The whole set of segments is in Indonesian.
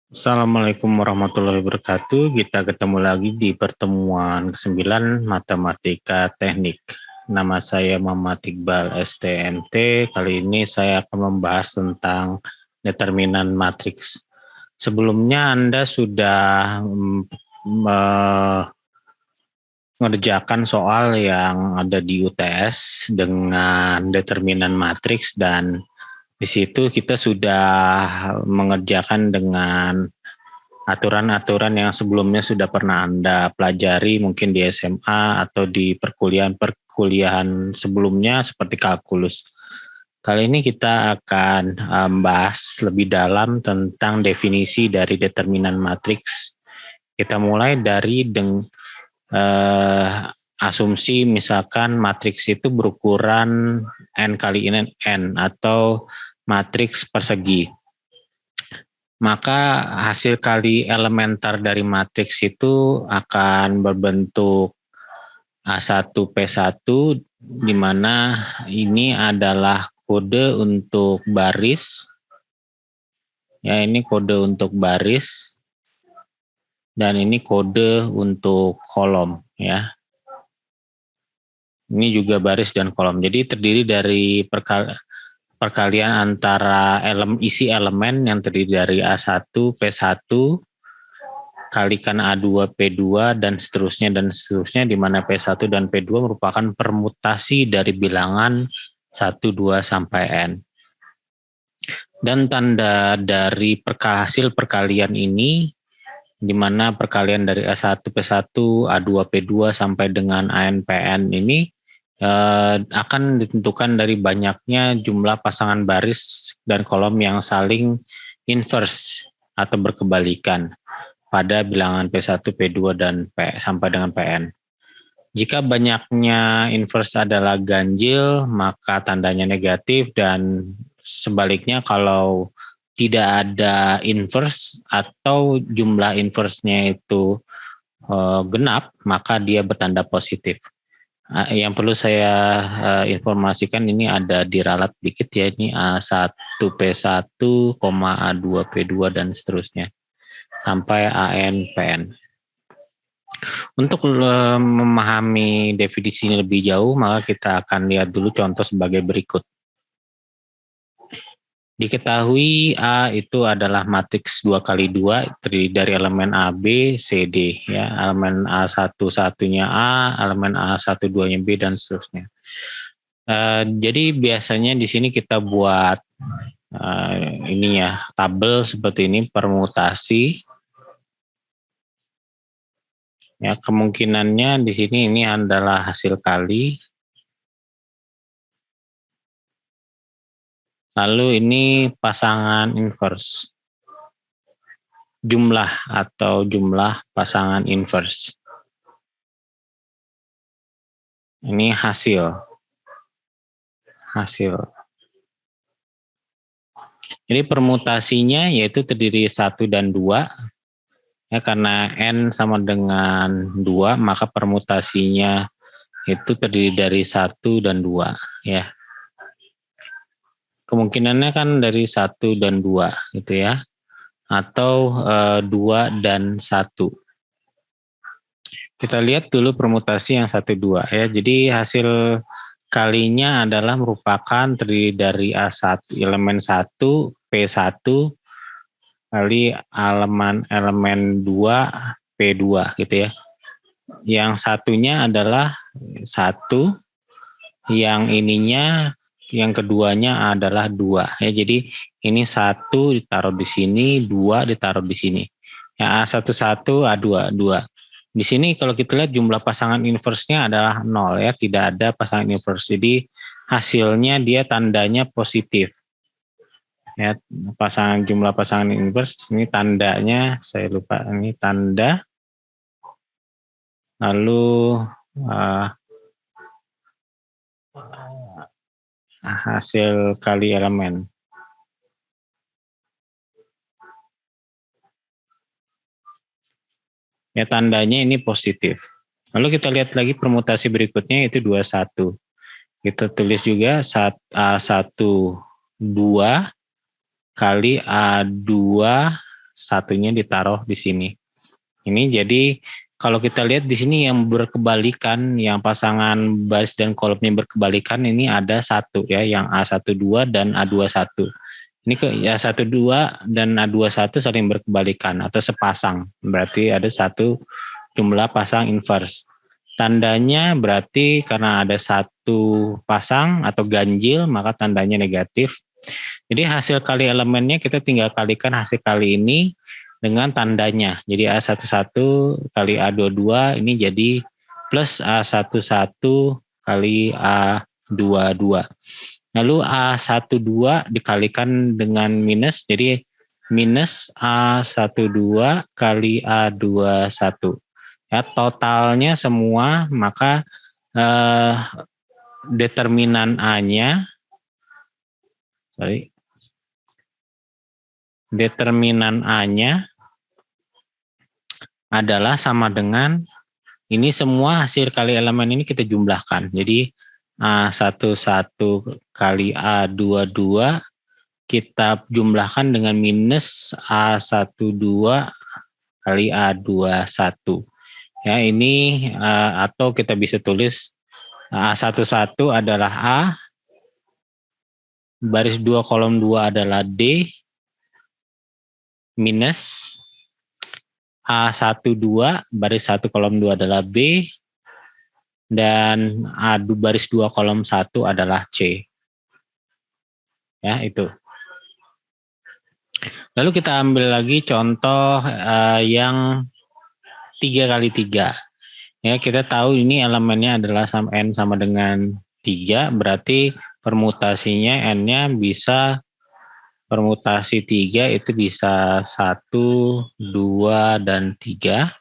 Assalamualaikum warahmatullahi wabarakatuh. Kita ketemu lagi di pertemuan ke-9 Matematika Teknik. Nama saya Muhammad Iqbal STMT. Kali ini saya akan membahas tentang determinan matriks. Sebelumnya Anda sudah mengerjakan soal yang ada di UTS dengan determinan matriks, dan di situ kita sudah mengerjakan dengan aturan-aturan yang sebelumnya sudah pernah Anda pelajari mungkin di SMA atau di perkuliahan sebelumnya seperti kalkulus. Kali ini kita akan membahas lebih dalam tentang definisi dari determinan matriks. Kita mulai dari asumsi misalkan matriks itu berukuran n kali n atau matriks persegi. Maka hasil kali elementer dari matriks itu akan berbentuk A1P1, di mana ini adalah kode untuk baris. Ya, ini kode untuk baris dan ini kode untuk kolom ya. Ini juga baris dan kolom. Jadi terdiri dari perkalian antara isi elemen yang terdiri dari A1, P1, kalikan A2, P2, dan seterusnya, di mana P1 dan P2 merupakan permutasi dari bilangan 1, 2, sampai N. Dan tanda dari hasil perkalian ini, di mana perkalian dari A1, P1, A2, P2 sampai dengan AN, PN ini akan ditentukan dari banyaknya jumlah pasangan baris dan kolom yang saling inverse atau berkebalikan pada bilangan P1, P2, dan sampai dengan PN. Jika banyaknya inverse adalah ganjil, maka tandanya negatif, dan sebaliknya kalau tidak ada inverse atau jumlah inverse-nya itu genap, maka dia bertanda positif. Yang perlu saya informasikan, ini ada diralat dikit ya, ini A1P1, A2P2, dan seterusnya sampai AN, PN. Untuk memahami definisi ini lebih jauh, maka kita akan lihat dulu contoh sebagai berikut. Diketahui A itu adalah matriks 2 kali 2 terdiri dari elemen A, B, C, D. Ya, elemen A1-1-nya A, elemen A1-2-nya B, dan seterusnya. Jadi biasanya di sini kita buat ini ya, tabel seperti ini, permutasi. Ya, kemungkinannya di sini ini adalah hasil kali. Lalu ini pasangan inverse. Jumlah pasangan inverse. Ini hasil. Jadi permutasinya yaitu terdiri 1 dan 2. Ya, karena N sama dengan 2, maka permutasinya itu terdiri dari 1 dan 2. Ya. Kemungkinannya kan dari 1 dan 2 gitu ya. Atau 2 dan 1. Kita lihat dulu permutasi yang 1, 2 ya. Jadi hasil kalinya adalah merupakan terdiri dari A1, elemen 1, P1, kali elemen 2, P2 gitu ya. Yang satunya adalah 1, yang ininya, yang keduanya adalah 2 ya. Jadi ini 1 ditaruh di sini, 2 ditaruh di sini. Ya, A1, 1, A2, 2. Di sini kalau kita lihat jumlah pasangan inverse-nya adalah 0 ya, tidak ada pasangan inverse. Jadi hasilnya dia tandanya positif. Ya, jumlah pasangan inverse ini tandanya, saya lupa ini tanda. Lalu hasil kali elemen. Ya, tandanya ini positif. Lalu kita lihat lagi permutasi berikutnya, yaitu 21. Kita tulis juga A1, 2 kali A2, satunya ditaruh di sini. Ini jadi kalau kita lihat di sini yang berkebalikan, yang pasangan baris dan kolomnya berkebalikan, ini ada satu ya, yang A12 dan A21. Ini ke A12 dan A21 saling berkebalikan atau sepasang. Berarti ada satu jumlah pasang inverse. Tandanya berarti karena ada satu pasang atau ganjil, maka tandanya negatif. Jadi hasil kali elemennya kita tinggal kalikan hasil kali ini dengan tandanya. Jadi A11 kali A22 ini jadi plus A11 kali A22. Lalu A12 dikalikan dengan minus, jadi minus A12 kali A21. Ya, totalnya semua, maka determinan A-nya, determinan A-nya adalah sama dengan ini semua hasil kali elemen ini kita jumlahkan. Jadi A11 kali A22 kita jumlahkan dengan minus A12 kali A21. Ya, ini atau kita bisa tulis A11 adalah A, baris 2 kolom 2 adalah D, minus A12 baris 1 kolom 2 adalah B, dan A baris 2 kolom 1 adalah C. Ya, itu. Lalu kita ambil lagi contoh yang 3 kali 3. Ya, kita tahu ini elemennya adalah N sama dengan 3, berarti permutasinya N-nya bisa, permutasi 3 itu bisa 1, 2, dan 3.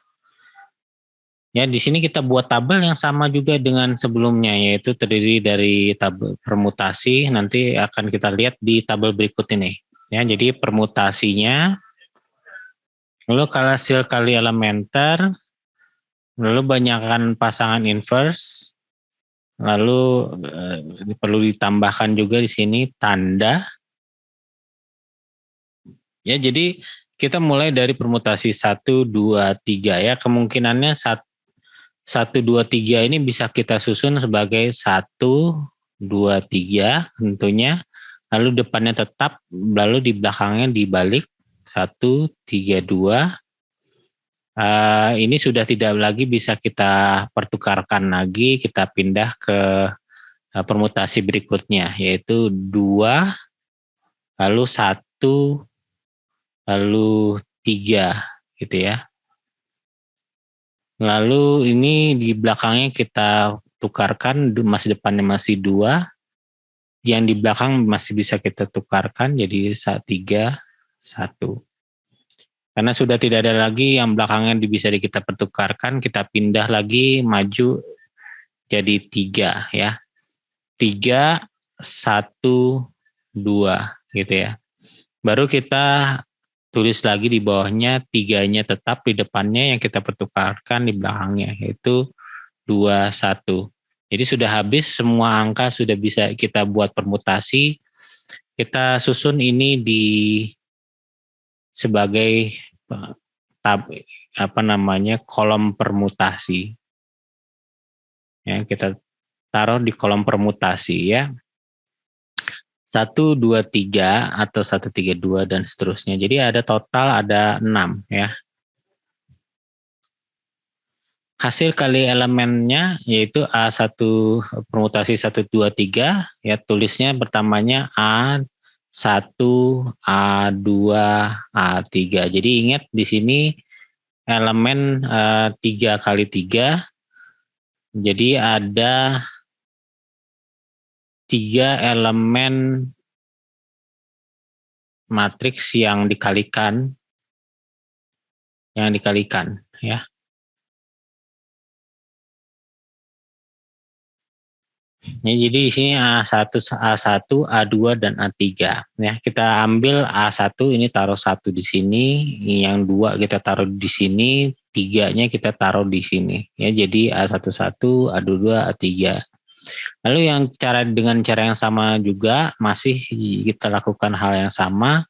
Ya, di sini kita buat tabel yang sama juga dengan sebelumnya, yaitu terdiri dari tabel permutasi. Nanti akan kita lihat di tabel berikut ini. Ya, jadi permutasinya, lalu hasil kali elementer, lalu banyakkan pasangan inverse, lalu perlu ditambahkan juga di sini tanda. Ya, jadi kita mulai dari permutasi 1, 2, 3 ya. Kemungkinannya 1, 2, 3 ini bisa kita susun sebagai 1, 2, 3 tentunya. Lalu depannya tetap, lalu di belakangnya dibalik 1, 3, 2. Ini sudah tidak lagi bisa kita pertukarkan lagi, kita pindah ke permutasi berikutnya, yaitu 2, lalu 1, lalu 3 gitu ya. Lalu ini di belakangnya kita tukarkan, masa depannya masih 2, yang di belakang masih bisa kita tukarkan jadi 3, 1. Karena sudah tidak ada lagi yang belakangnya bisa kita pertukarkan, kita pindah lagi, maju jadi 3 ya. 3, 1, 2 gitu ya. Baru kita tulis lagi di bawahnya 3-nya tetap di depannya, yang kita pertukarkan di belakangnya, yaitu 2, 1. Jadi sudah habis semua angka, sudah bisa kita buat permutasi. Kita susun ini di sebagai kolom permutasi. Ya, kita taruh di kolom permutasi ya. 1, 2, 3 atau 1, 3, 2 dan seterusnya. Jadi ada total ada 6 ya. Hasil kali elemennya yaitu A1 permutasi 1, 2, 3 ya, tulisnya pertamanya A1, A2, A3. Jadi ingat di sini elemen 3 kali 3. Jadi ada 3 elemen matriks yang dikalikan ya. Ya, jadi di sini A1, A2 dan A3 ya. Kita ambil A1 ini taruh 1 di sini, yang 2 kita taruh di sini, 3-nya kita taruh di sini ya. Jadi A11, A22, A3. Lalu dengan cara yang sama juga masih kita lakukan hal yang sama.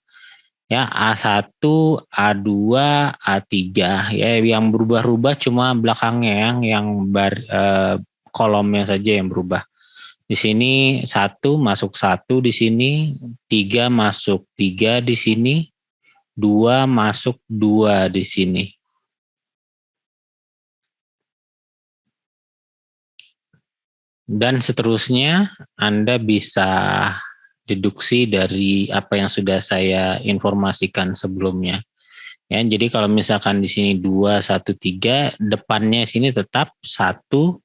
Ya, A1, A2, A3 ya, yang berubah-ubah cuma belakangnya kolomnya saja yang berubah. Di sini 1 masuk 1 di sini, 3 masuk 3 di sini, 2 masuk 2 di sini. Dan seterusnya Anda bisa deduksi dari apa yang sudah saya informasikan sebelumnya. Ya, jadi kalau misalkan di sini 2, 1, 3, depannya sini tetap 1,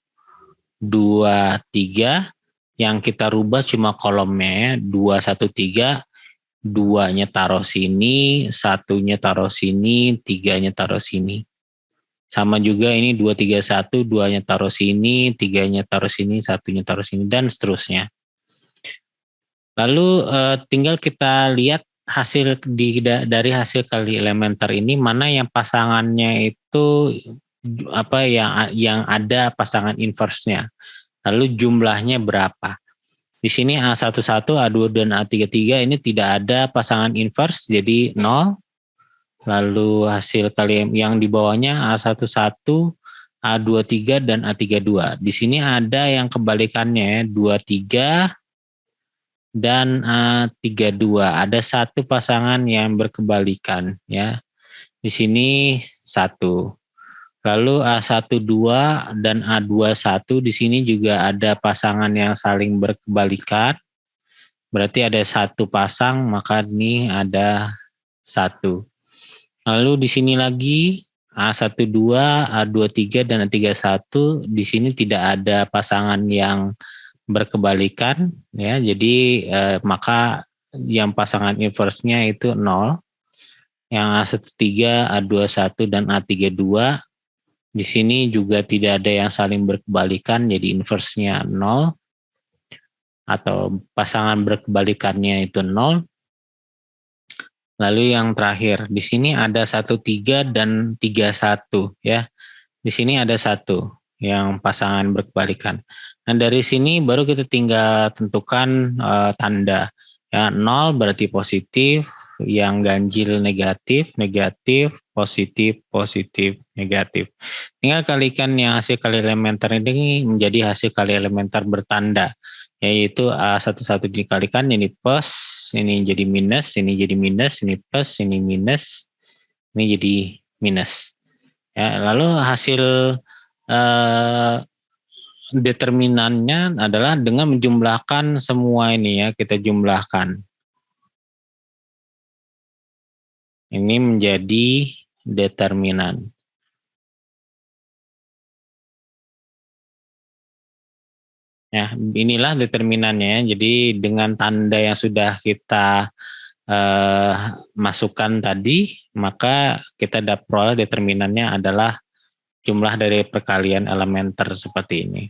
2, 3, yang kita rubah cuma kolomnya 2, 1, 3, 2-nya taruh sini, 1-nya taruh sini, 3-nya taruh sini. Sama juga ini 2, 3, 1, 2-nya taruh sini, 3-nya taruh sini, 1-nya taruh sini, dan seterusnya. Lalu tinggal kita lihat dari hasil kali elementer ini mana yang pasangannya itu apa yang ada pasangan inverse-nya. Lalu jumlahnya berapa? Di sini A11, A2 dan A33 ini tidak ada pasangan inverse jadi 0. Lalu hasil kali yang di bawahnya A11, A23 dan A32. Di sini ada yang kebalikannya 23 dan A32. Ada satu pasangan yang berkebalikan ya. Di sini 1. Lalu A12 dan A21 di sini juga ada pasangan yang saling berkebalikan. Berarti ada satu pasang, maka ini ada 1. Lalu di sini lagi A12, A23 dan A31 di sini tidak ada pasangan yang berkebalikan ya. Jadi maka yang pasangan inverse-nya itu 0. Yang A13, A21 dan A32 di sini juga tidak ada yang saling berkebalikan, jadi inverse-nya 0 atau pasangan berkebalikannya itu 0. Lalu yang terakhir, di sini ada 13 dan 31 ya. Di sini ada 1 yang pasangan berkebalikan. Nah, dari sini baru kita tinggal tentukan tanda. Ya, 0 berarti positif, yang ganjil negatif, negatif, positif, positif, negatif. Tinggal kalikan yang hasil kali elementer ini menjadi hasil kali elementer bertanda, yaitu A11 dikalikan ini plus, ini jadi minus, ini jadi minus, ini plus, ini minus, ini jadi minus. Ya, lalu hasil determinannya adalah dengan menjumlahkan semua ini ya, kita jumlahkan. Ini menjadi determinan. Ya, inilah determinannya. Jadi dengan tanda yang sudah kita masukkan tadi, maka kita dapat peroleh determinannya adalah jumlah dari perkalian elementer seperti ini.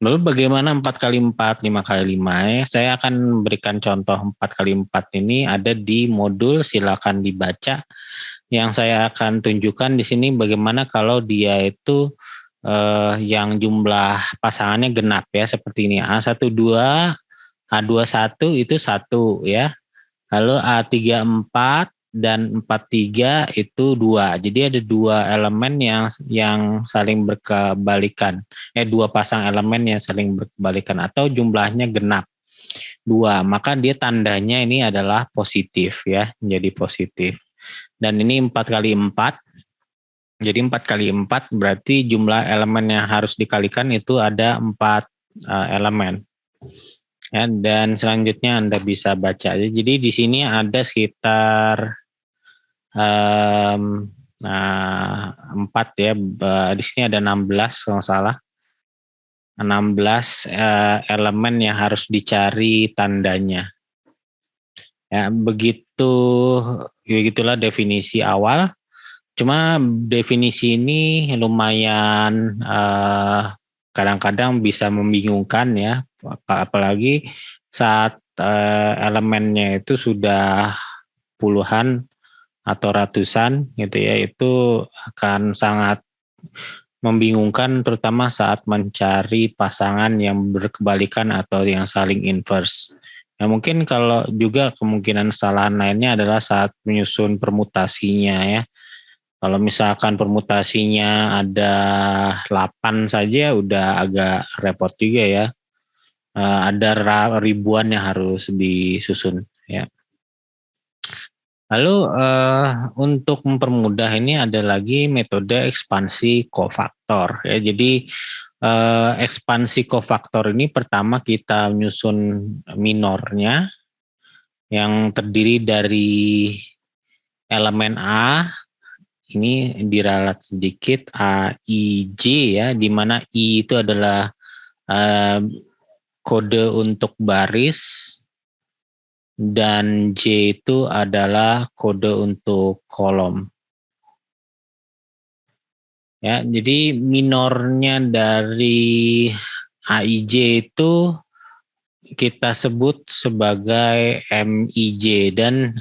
Lalu bagaimana 4 kali 4, 5 kali 5 ya? Saya akan berikan contoh 4 kali 4 ini ada di modul, silakan dibaca. Yang saya akan tunjukkan di sini bagaimana kalau dia itu yang jumlah pasangannya genap ya, seperti ini. A12, A21 itu 1 ya. Lalu A34 dan 43 itu 2. Jadi ada 2 elemen yang saling berkebalikan. Dua pasang elemen yang saling berkebalikan atau jumlahnya genap 2. Maka dia tandanya ini adalah positif ya, menjadi positif. Dan ini 4 kali 4. Jadi 4 kali 4 berarti jumlah elemen yang harus dikalikan itu ada 4 elemen. Ya, dan selanjutnya Anda bisa baca. Jadi di sini ada sekitar 4 ya. Di sini ada 16 kalau salah. 16 elemen yang harus dicari tandanya. Ya, begitulah definisi awal. Cuma definisi ini lumayan kadang-kadang bisa membingungkan ya, apalagi saat elemennya itu sudah puluhan atau ratusan gitu ya, itu akan sangat membingungkan terutama saat mencari pasangan yang berkebalikan atau yang saling inverse. Nah, mungkin kalau juga kemungkinan kesalahan lainnya adalah saat menyusun permutasinya ya. Kalau misalkan permutasinya ada 8 saja udah agak repot juga ya. Ada ribuan yang harus disusun ya. Lalu untuk mempermudah ini ada lagi metode ekspansi kofaktor ya. Jadi ekspansi kofaktor ini pertama kita menyusun minornya yang terdiri dari elemen A, ini diralat sedikit A, I, J ya, di mana I itu adalah kode untuk baris dan J itu adalah kode untuk kolom. Ya, jadi minornya dari AIJ itu kita sebut sebagai MIJ dan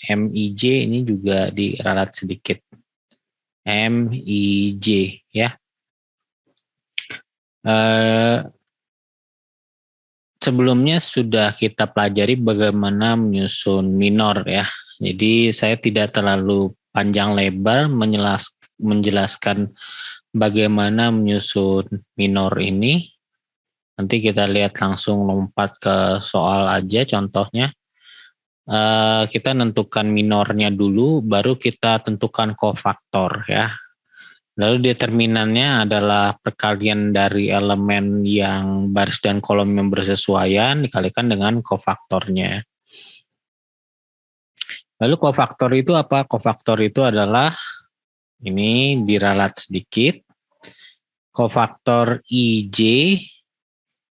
MIJ ini juga diralat sedikit. MIJ ya. Sebelumnya sudah kita pelajari bagaimana menyusun minor ya. Jadi saya tidak terlalu panjang lebar menjelaskan bagaimana menyusun minor ini. Nanti kita lihat langsung lompat ke soal aja contohnya. Kita tentukan minornya dulu, baru kita tentukan kofaktor ya. Lalu determinannya adalah perkalian dari elemen yang baris dan kolom yang bersesuaian dikalikan dengan kofaktornya. Lalu kofaktor itu apa? Kofaktor itu adalah, ini diralat sedikit, kofaktor IJ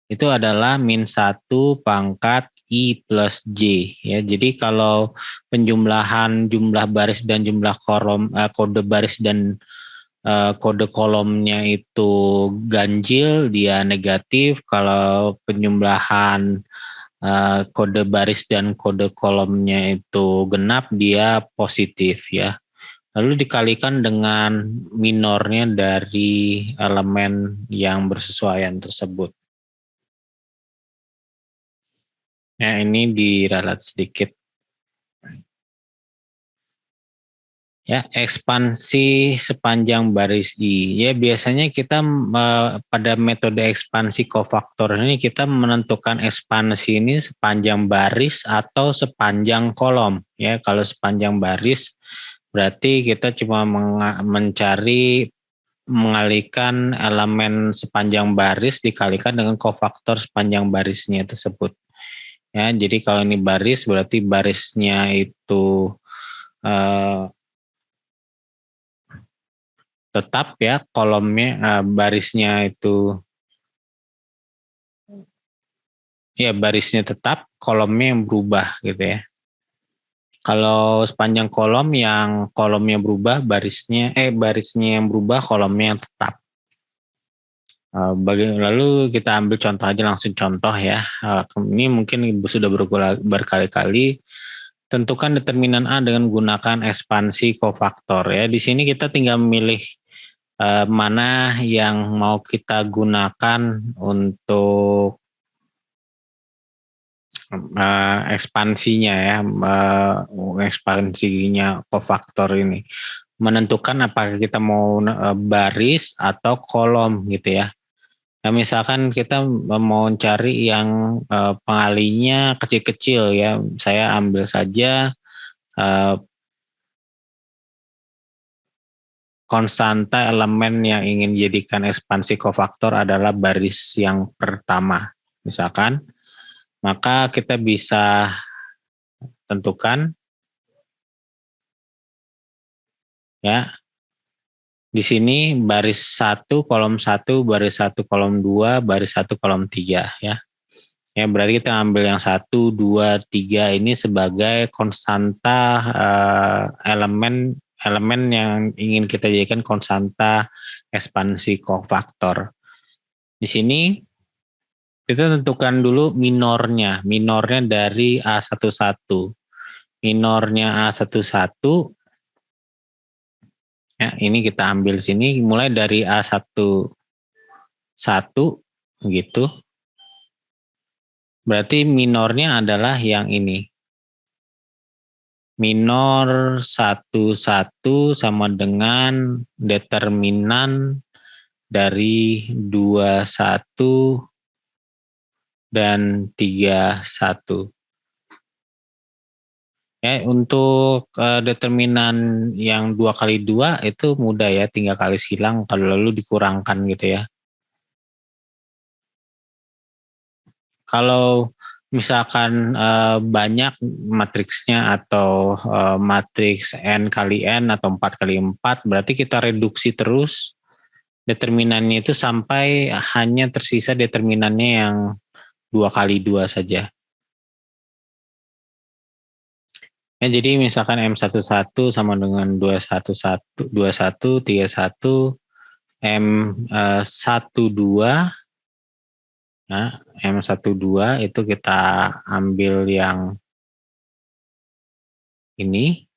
itu adalah min 1 pangkat I plus J ya. Jadi kalau penjumlahan jumlah baris dan jumlah kolom, kode baris dan kode kolomnya itu ganjil, dia negatif. Kalau penjumlahan kode baris dan kode kolomnya itu genap, dia positif ya. Lalu dikalikan dengan minornya dari elemen yang bersesuaian tersebut. Ya, ini diralat sedikit. Ya, ekspansi sepanjang baris I. Ya, biasanya kita pada metode ekspansi kofaktor ini kita menentukan ekspansi ini sepanjang baris atau sepanjang kolom. Ya, kalau sepanjang baris berarti kita cuma mengalihkan elemen sepanjang baris dikalikan dengan kofaktor sepanjang barisnya tersebut. Ya, jadi kalau ini baris berarti barisnya itu tetap ya, kolomnya barisnya itu ya barisnya tetap, kolomnya yang berubah gitu ya. Kalau sepanjang kolom yang kolomnya berubah, barisnya yang berubah, kolomnya yang tetap. Lalu kita ambil contoh aja, langsung contoh ya. Ini mungkin sudah berkali-kali. Tentukan determinan A dengan menggunakan ekspansi kofaktor ya. Di sini kita tinggal memilih mana yang mau kita gunakan untuk ekspansinya ya, ekspansinya kofaktor ini. Menentukan apakah kita mau baris atau kolom gitu ya. Nah, misalkan kita mau cari yang pengalinya kecil-kecil ya, saya ambil saja konstanta elemen yang ingin dijadikan ekspansi kofaktor adalah baris yang pertama. Misalkan, maka kita bisa tentukan ya. Di sini baris 1 kolom 1, baris 1 kolom 2, baris 1 kolom 3 ya. Ya, berarti kita ambil yang 1, 2, 3 ini sebagai konstanta elemen yang ingin kita jadikan konstanta ekspansi kofaktor. Di sini kita tentukan dulu minornya dari A11. Minornya A11 ya, ini kita ambil sini mulai dari A11 gitu. Berarti minornya adalah yang ini. Minor 11 sama dengan determinan dari 21 dan 31. Ya, untuk determinan yang 2 kali 2 itu mudah ya, tinggal kali silang kalau lalu dikurangkan gitu ya. Kalau misalkan banyak matriksnya atau matriks n kali n atau 4 kali 4, berarti kita reduksi terus determinannya itu sampai hanya tersisa determinannya yang 2 kali 2 saja. Ya, jadi misalkan M11 sama dengan 21, 31, 31, M12, nah, M12 itu kita ambil yang ini,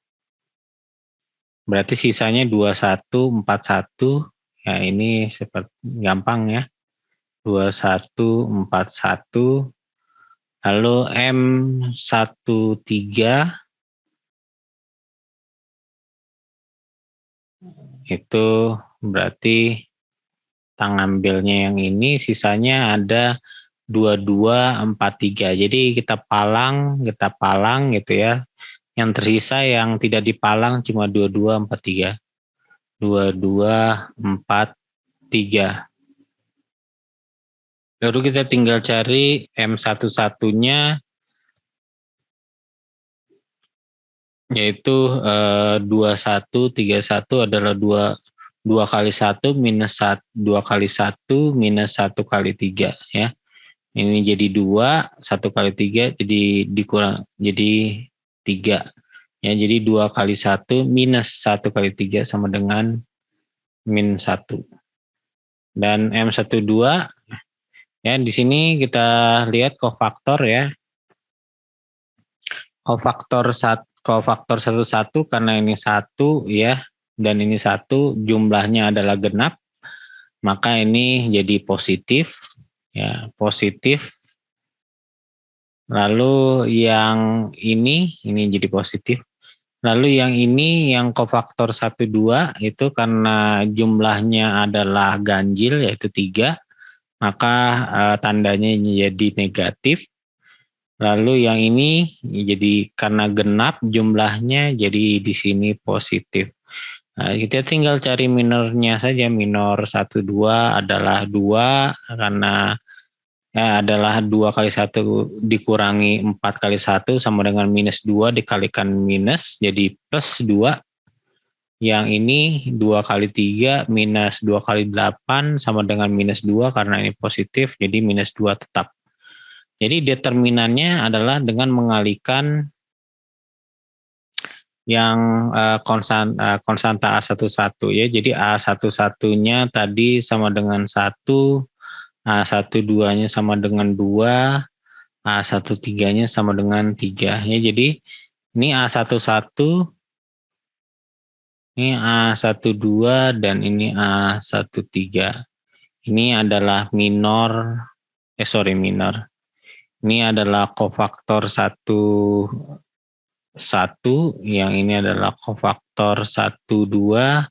berarti sisanya 2141, ya ini seperti gampang ya, 2141, lalu M13 itu berarti kita ngambilnya yang ini, sisanya ada 2243. Jadi kita palang gitu ya. Yang tersisa yang tidak dipalang cuma 2243. 2243. Lalu kita tinggal cari M11-nya, yaitu 2131 adalah 2 kali 1 minus 2 kali 1 minus 1 kali 3 ya. Ini jadi 2, 1 kali 3 jadi dikurang jadi 3. Ya, jadi 2 kali 1 minus 1 kali 3 sama dengan min 1. Dan M12 ya, di sini kita lihat kofaktor ya. Kofaktor 11 karena ini 1 ya, dan ini 1, jumlahnya adalah genap, maka ini jadi positif ya, positif. Lalu yang ini jadi positif. Lalu yang ini yang kofaktor 12 itu karena jumlahnya adalah ganjil yaitu 3, maka tandanya jadi negatif. Lalu yang ini jadi karena genap jumlahnya jadi di sini positif. Nah, kita tinggal cari minornya saja. Minor 12 adalah 2 karena adalah 2 kali 1 dikurangi 4 kali 1 sama dengan minus 2 dikalikan minus jadi plus 2. Yang ini 2 kali 3 minus 2 kali 8 sama dengan minus 2 karena ini positif jadi minus 2 tetap. Jadi determinannya adalah dengan mengalihkan yang konstanta A11 ya. Jadi A11-nya tadi sama dengan 1, A12-nya sama dengan 2, A13-nya sama dengan 3 ya. Jadi ini A11, ini A12 dan ini A13. Ini adalah minor. Ini adalah kofaktor 1 yang ini adalah kofaktor 12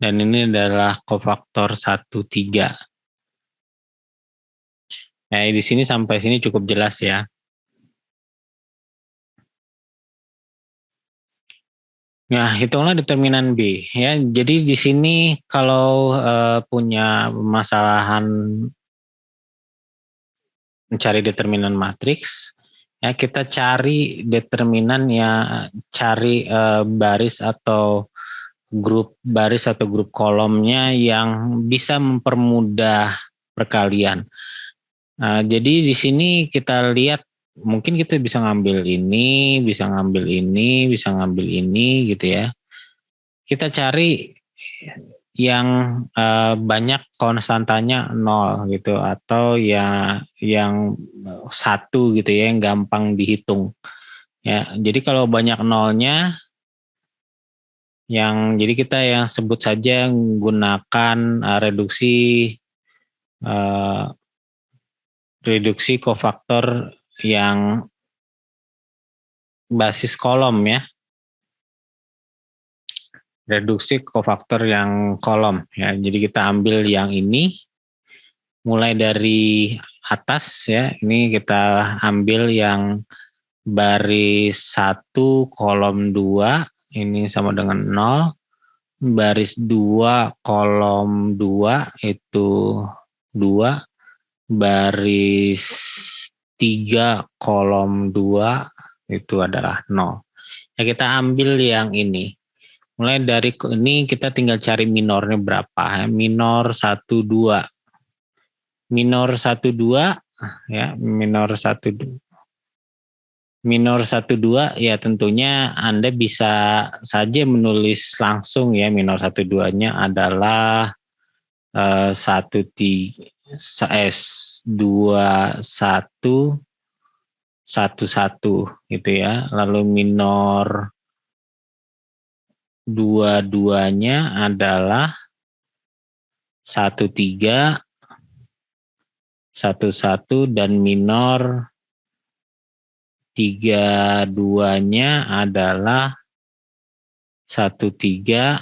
dan ini adalah kofaktor 13. Nah, di sini sampai sini cukup jelas ya. Nah, hitunglah determinan B ya. Jadi di sini kalau punya permasalahan mencari determinan matriks, ya kita cari determinan ya, cari baris atau grup kolomnya yang bisa mempermudah perkalian. Nah, jadi di sini kita lihat mungkin kita bisa ngambil ini, bisa ngambil ini, bisa ngambil ini gitu ya. Kita cari yang banyak konstantanya 0 gitu atau ya yang 1 gitu ya, yang gampang dihitung. Ya, jadi kalau banyak nolnya jadi kita yang sebut saja menggunakan reduksi kofaktor yang basis kolom ya. Reduksi kofaktor yang kolom ya. Jadi kita ambil yang ini mulai dari atas ya. Ini kita ambil yang baris 1 kolom 2 ini sama dengan 0. Baris 2 kolom 2 itu 2. Baris 3 kolom 2 itu adalah 0. Ya kita ambil yang ini. Mulai dari ini kita tinggal cari minornya berapa. Minor 1, 2. Minor 1, 2. Ya, minor 1, 2. Minor 1, 2 ya tentunya Anda bisa saja menulis langsung ya. Minor 1, 2-nya adalah 1, 3, 2, 1, 1, 1 gitu ya. Lalu minor 2-2-nya adalah 1, 3, 1, 1 dan minor 3-2-nya adalah 1, 3,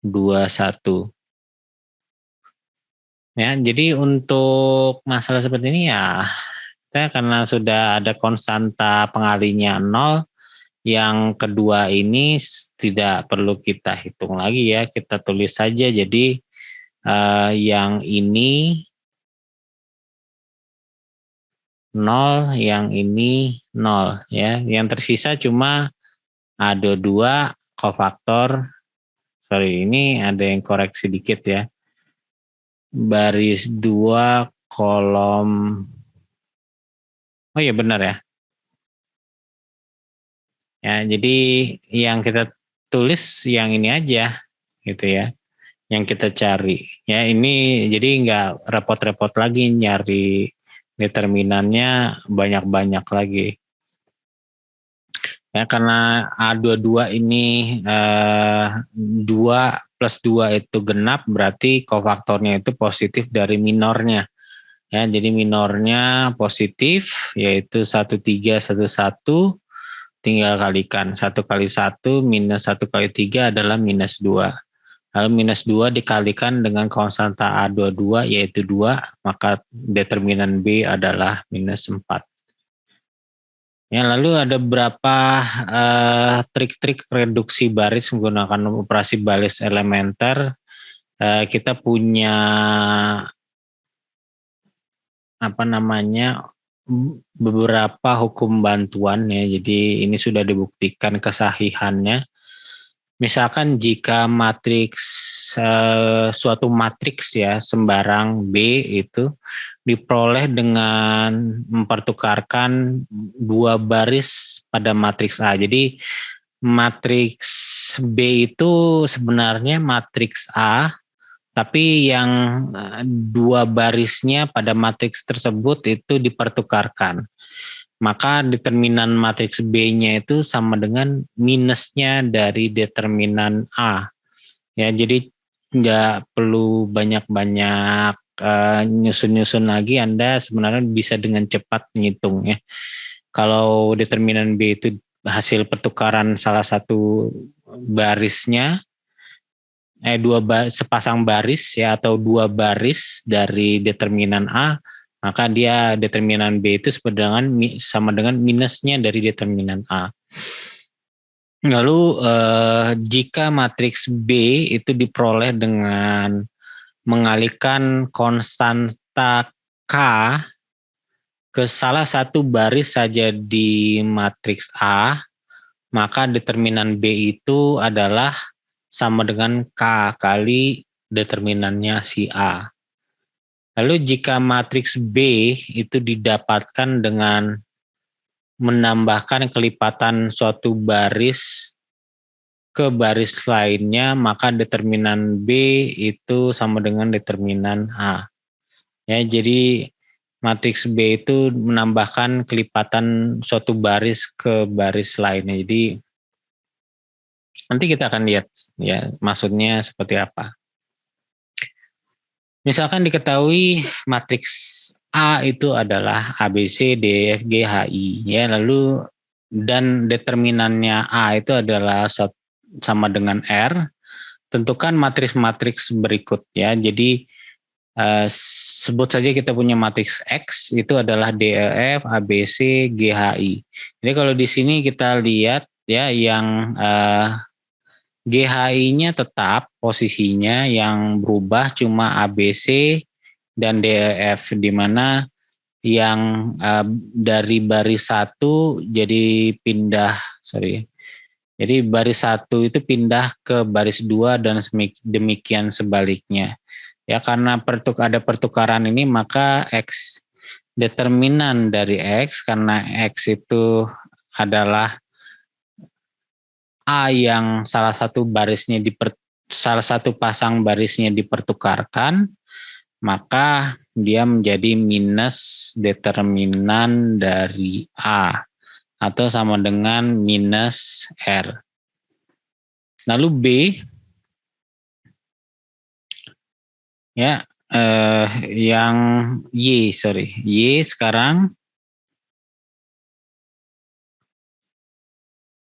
2, 1. Ya, jadi untuk masalah seperti ini ya, kita karena sudah ada konstanta pengalinya 0, yang kedua ini tidak perlu kita hitung lagi ya, kita tulis saja. Jadi yang ini 0, yang ini 0 ya. Yang tersisa cuma ada 2 kofaktor. Sorry, ini ada yang koreksi dikit ya. Baris 2 kolom. Oh iya benar ya. Ya, jadi yang kita tulis yang ini aja gitu ya. Yang kita cari. Ya, ini jadi nggak repot-repot lagi nyari determinannya banyak-banyak lagi. Ya, karena A22 ini 2 plus 2 itu genap, berarti kofaktornya itu positif dari minornya. Ya, jadi minornya positif, yaitu 1, 3, 1, 1, tinggal kalikan. 1 kali 1 minus 1 kali 3 adalah minus 2. Lalu minus 2 dikalikan dengan konstanta A22 yaitu 2, maka determinan B adalah minus 4. Ya, lalu ada beberapa trik-trik reduksi baris menggunakan operasi baris elementer. Kita punya beberapa hukum bantuan ya. Jadi ini sudah dibuktikan kesahihannya. Misalkan jika matriks suatu matriks ya sembarang B itu diperoleh dengan mempertukarkan 2 baris pada matriks A. Jadi matriks B itu sebenarnya matriks A, tapi yang 2 barisnya pada matriks tersebut itu dipertukarkan. Maka determinan matriks B-nya itu sama dengan minusnya dari determinan A. Ya, jadi nggak perlu banyak-banyak nyusun-nyusun lagi, Anda sebenarnya bisa dengan cepat menghitung ya. Kalau determinan B itu hasil pertukaran salah satu barisnya, sepasang baris ya atau 2 baris dari determinan A, maka dia determinan B itu sama dengan minusnya dari determinan A. Lalu jika matriks B itu diperoleh dengan mengalihkan konstanta K ke salah satu baris saja di matriks A, maka determinan B itu adalah sama dengan K kali determinannya si A. Lalu jika matriks B itu didapatkan dengan menambahkan kelipatan suatu baris ke baris lainnya, maka determinan B itu sama dengan determinan A. Ya, jadi matriks B itu menambahkan kelipatan suatu baris ke baris lainnya. Jadi nanti kita akan lihat ya maksudnya seperti apa. Misalkan diketahui matriks A itu adalah A, B, C, D, E, F, G, H, I. Ya, lalu dan determinannya A itu adalah sama dengan R. Tentukan matriks-matriks berikut ya. Jadi sebut saja kita punya matriks X itu adalah D, E, F, A, B, C, G, H, I. Jadi kalau di sini kita lihat ya yang GHI-nya tetap posisinya, yang berubah cuma A, B, C, dan D, E, F, di mana yang dari baris satu jadi jadi baris satu itu pindah ke baris dua dan demikian sebaliknya. Ya, karena ada pertukaran ini, maka X, determinan dari X, karena X itu adalah A yang salah satu pasang barisnya dipertukarkan, maka dia menjadi minus determinan dari A atau sama dengan minus R. Lalu B ya yang Y sekarang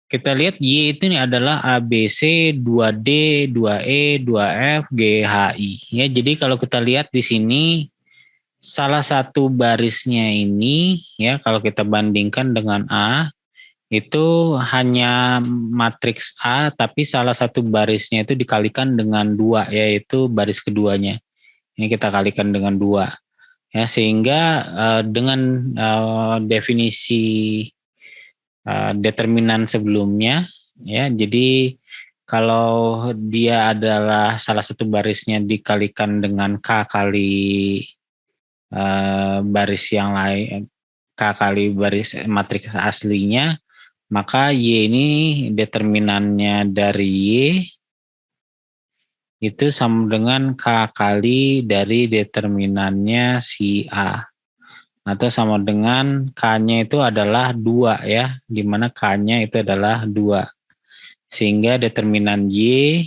kita lihat Y itu adalah A, B, C, 2D, 2E, 2F, G, H, I. Ya, jadi kalau kita lihat di sini salah satu barisnya ini ya kalau kita bandingkan dengan A itu hanya matriks A, tapi salah satu barisnya itu dikalikan dengan 2, yaitu baris keduanya. Ini kita kalikan dengan 2. Ya, sehingga dengan definisi determinan sebelumnya ya, jadi kalau dia adalah salah satu barisnya dikalikan dengan K kali baris yang lain, K kali baris matriks aslinya, maka Y ini determinannya dari Y itu sama dengan K kali dari determinannya si A. Atau sama dengan K-nya itu adalah 2 ya, di mana K-nya itu adalah 2. Sehingga determinan Y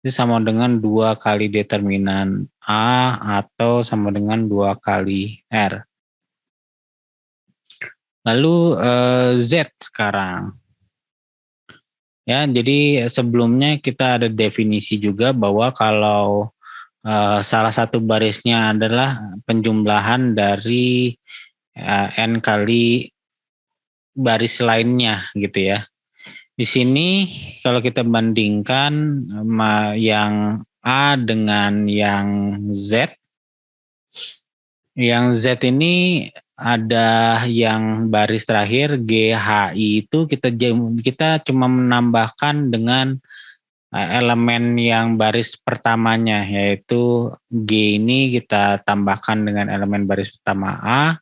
itu sama dengan 2 kali determinan A atau sama dengan 2 kali R. Lalu Z sekarang. Ya, jadi sebelumnya kita ada definisi juga bahwa kalau salah satu barisnya adalah penjumlahan dari N kali baris lainnya gitu ya. Di sini kalau kita bandingkan yang A dengan yang Z ini ada yang baris terakhir GHI itu kita cuma menambahkan dengan elemen yang baris pertamanya, yaitu G ini kita tambahkan dengan elemen baris pertama A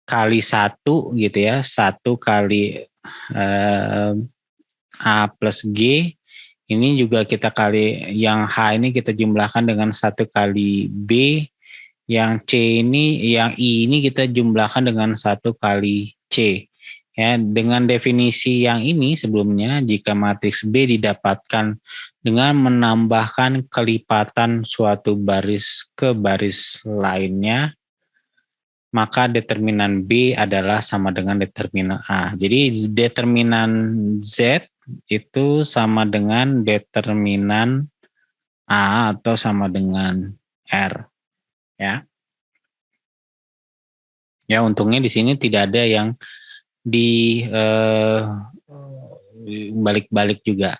kali 1 gitu ya, 1 kali A plus G. Ini juga kita kali, yang H ini kita jumlahkan dengan 1 kali B, yang I ini kita jumlahkan dengan 1 kali C. Ya, dengan definisi yang ini sebelumnya, jika matriks B didapatkan dengan menambahkan kelipatan suatu baris ke baris lainnya, maka determinan B adalah sama dengan determinan A. Jadi determinan Z itu sama dengan determinan A atau sama dengan R. Ya. Ya, untungnya di sini tidak ada yang di balik-balik juga.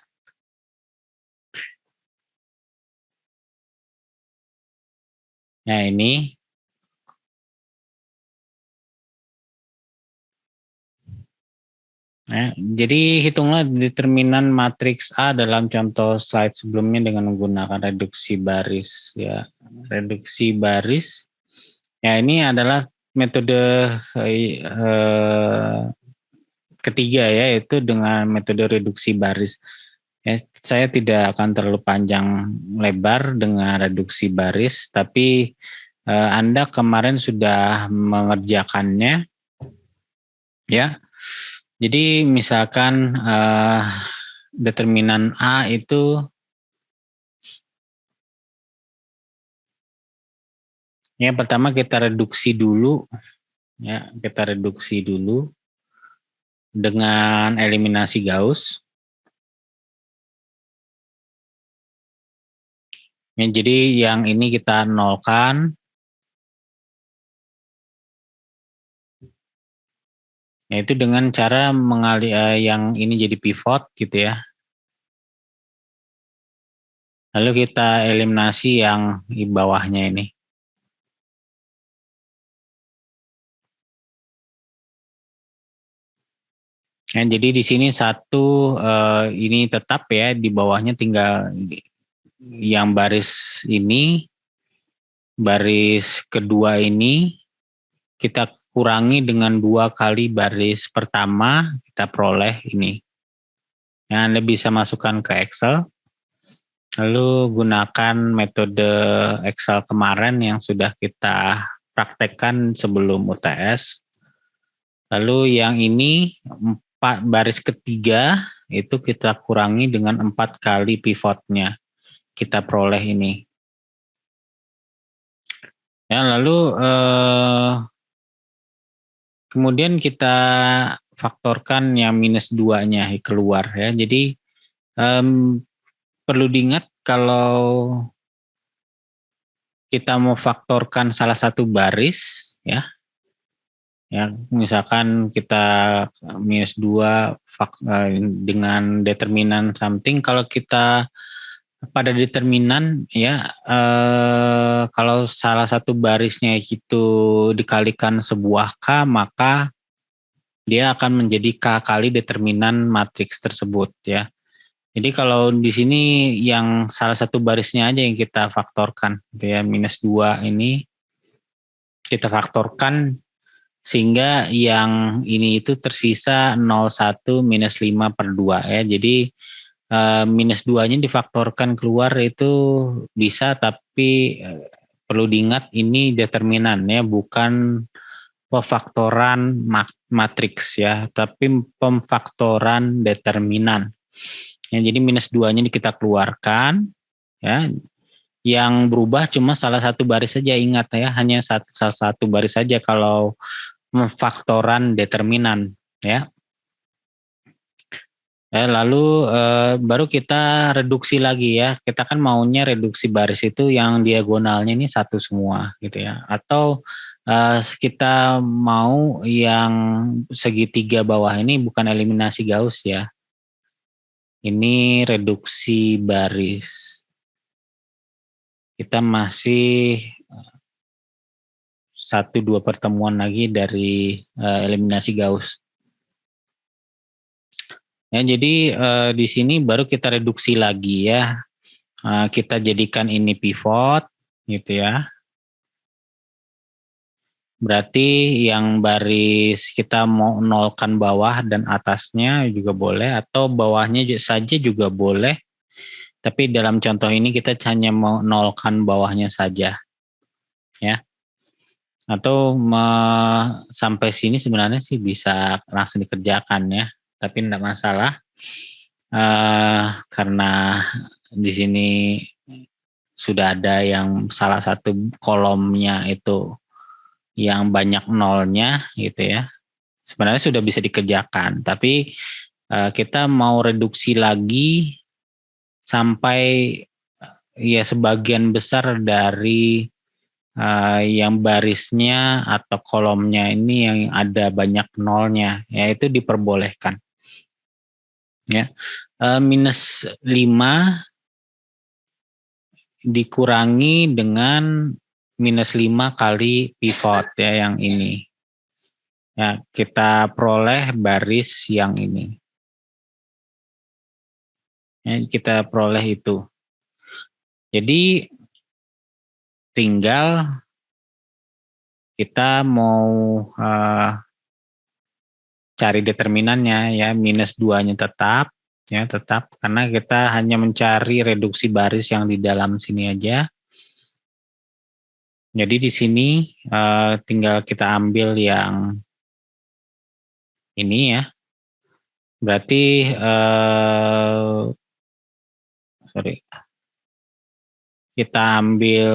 Nah, ini ya, jadi hitunglah determinan matriks A dalam contoh slide sebelumnya dengan menggunakan reduksi baris ya. Reduksi baris. Ya, ini adalah metode ketiga ya, yaitu dengan metode reduksi baris. Ya, saya tidak akan terlalu panjang lebar dengan reduksi baris, tapi Anda kemarin sudah mengerjakannya ya. Jadi misalkan determinan A itu Yang pertama kita reduksi dulu, ya kita reduksi dulu dengan eliminasi Gauss. Ya, jadi yang ini kita nolkan, yaitu dengan cara yang ini jadi pivot gitu ya. Lalu kita eliminasi yang di bawahnya ini. Ya, jadi di sini satu ini tetap ya, di bawahnya tinggal yang baris ini, baris kedua ini kita kurangi dengan 2 kali baris pertama, kita peroleh ini. Yang Anda bisa masukkan ke Excel, lalu gunakan metode Excel kemarin yang sudah kita praktekkan sebelum UTS. Lalu yang ini 4 baris ketiga itu kita kurangi dengan 4 kali pivotnya. Kita peroleh ini. Ya, lalu kemudian kita faktorkan yang minus 2-nya keluar ya. Jadi perlu diingat kalau kita mau faktorkan salah satu baris ya. Ya, misalkan kita minus 2 dengan determinan something, kalau kita pada determinan ya kalau salah satu barisnya itu dikalikan sebuah K, maka dia akan menjadi K kali determinan matriks tersebut ya. Jadi kalau di sini yang salah satu barisnya aja yang kita faktorkan gitu ya, minus 2 ini kita faktorkan sehingga yang ini itu tersisa 0,1 minus 5 per 2 ya. Jadi minus 2-nya difaktorkan keluar itu bisa, tapi perlu diingat ini determinan ya, bukan pemfaktoran matriks ya, tapi pemfaktoran determinan. Ya, jadi minus 2-nya kita keluarkan ya. Yang berubah cuma salah satu baris saja, ingat ya, hanya salah satu baris saja kalau pemfaktoran determinan ya. Lalu baru kita reduksi lagi ya. Kita kan maunya reduksi baris itu yang diagonalnya ini satu semua gitu ya. Atau kita mau yang segitiga bawah ini bukan eliminasi Gauss ya. Ini reduksi baris. Kita masih 1-2 pertemuan lagi dari eliminasi Gauss. Ya, jadi di sini baru kita reduksi lagi ya. Kita jadikan ini pivot gitu ya. Berarti yang baris kita mau nolkan bawah dan atasnya juga boleh, atau bawahnya saja juga boleh. Tapi dalam contoh ini kita hanya mau nolkan bawahnya saja ya. Atau sampai sini sebenarnya sih bisa langsung dikerjakan ya. Tapi tidak masalah. Karena di sini sudah ada yang salah satu kolomnya itu yang banyak nolnya gitu ya. Sebenarnya sudah bisa dikerjakan, tapi kita mau reduksi lagi sampai ya sebagian besar dari yang barisnya atau kolomnya ini yang ada banyak nolnya, yaitu diperbolehkan. Ya, minus 5 dikurangi dengan minus 5 kali pivot ya yang ini. Ya, kita peroleh baris yang ini. Ya, kita peroleh itu. Jadi tinggal kita mau cari determinannya ya, minus 2-nya tetap ya, tetap karena kita hanya mencari reduksi baris yang di dalam sini aja. Jadi di sini tinggal kita ambil yang ini ya. Berarti kita ambil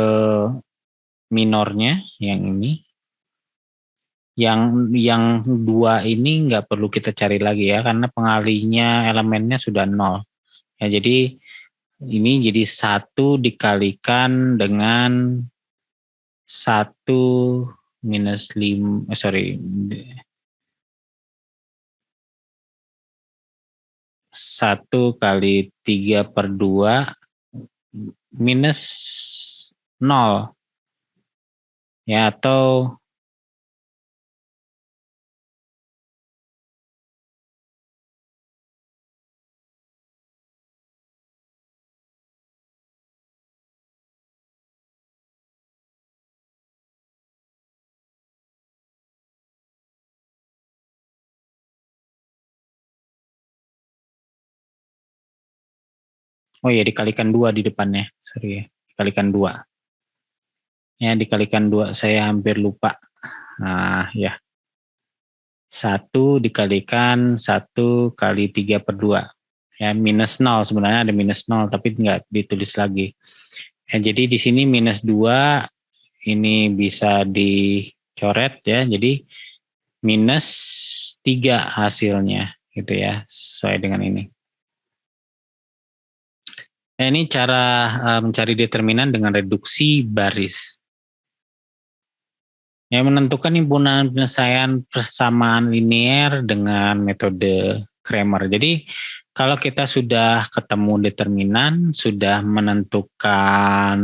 minornya yang ini. Yang dua ini nggak perlu kita cari lagi ya, karena pengalinya elemennya sudah 0. Ya, jadi ini jadi 1 dikalikan dengan 1 minus 5, 1 kali 3/2 minus 0. Ya, atau oh ya, dikalikan 2 di depannya. Sorry ya, dikalikan 2. Ya, dikalikan 2, saya hampir lupa. Nah, ya. 1 dikalikan 1 kali 3/2. Ya, minus 0, sebenarnya ada minus 0, tapi nggak ditulis lagi. Ya, jadi di sini minus 2, ini bisa dicoret ya, jadi minus 3 hasilnya, gitu ya, sesuai dengan ini. Nah, ini cara mencari determinan dengan reduksi baris. Yang menentukan himpunan penyelesaian persamaan linear dengan metode Cramer. Jadi kalau kita sudah ketemu determinan, sudah menentukan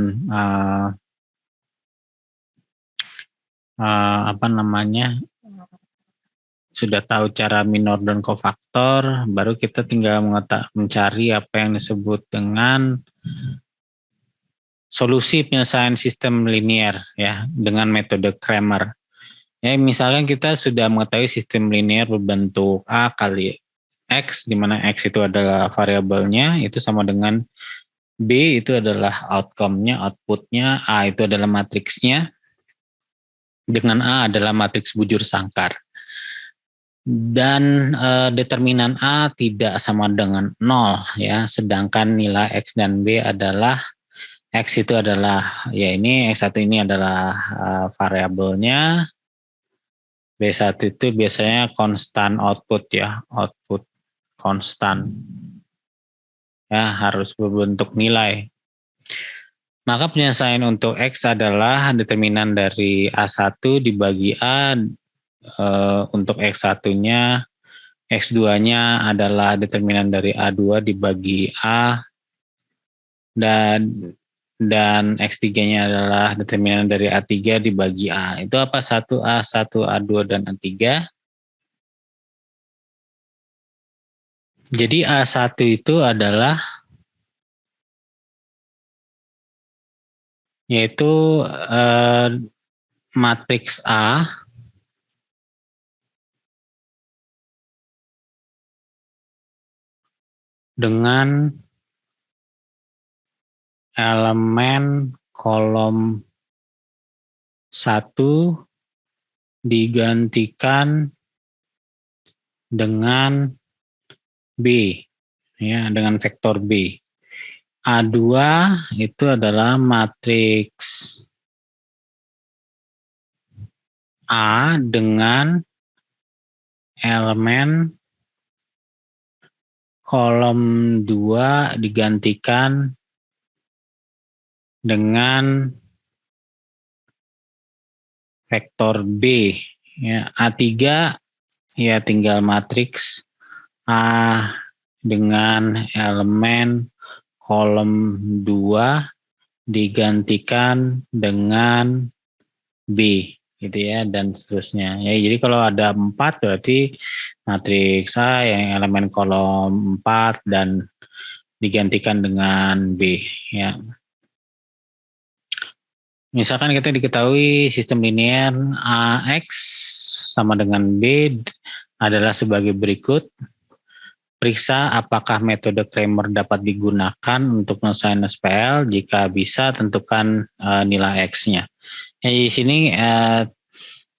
sudah tahu cara minor dan kofaktor, baru kita tinggal mencari apa yang disebut dengan solusi penyelesaian sistem linear ya dengan metode Cramer. Ya, misalkan kita sudah mengetahui sistem linear berbentuk A kali X, di mana X itu adalah variabelnya, itu sama dengan B itu adalah outcome-nya, output-nya, A itu adalah matriksnya, dengan A adalah matriks bujur sangkar. Dan determinan A tidak sama dengan 0 ya, sedangkan nilai X dan B adalah X itu adalah ya ini X1 ini adalah variabelnya, B1 itu biasanya konstan output ya, output konstan ya, harus berbentuk nilai. Maka penyelesaian untuk X adalah determinan dari A1 dibagi A, untuk X1-nya, X2-nya adalah determinan dari A2 dibagi A, dan X3-nya adalah determinan dari A3 dibagi A. Itu apa? 1A, 1, A2, dan A3. Jadi A1 itu adalah yaitu matriks A dengan elemen kolom 1 digantikan dengan B, ya, dengan vektor B. A2 itu adalah matriks A dengan elemen kolom 2 digantikan dengan vektor B. Ya, A3 ya tinggal matriks A dengan elemen kolom 2 digantikan dengan B gitu ya, dan seterusnya. Ya, jadi kalau ada 4 berarti matriks A yang elemen kolom 4 dan digantikan dengan B ya. Misalkan kita diketahui sistem linear AX sama dengan B adalah sebagai berikut. Periksa apakah metode Cramer dapat digunakan untuk penyelesaian SPL. Jika bisa, tentukan nilai X-nya. Di sini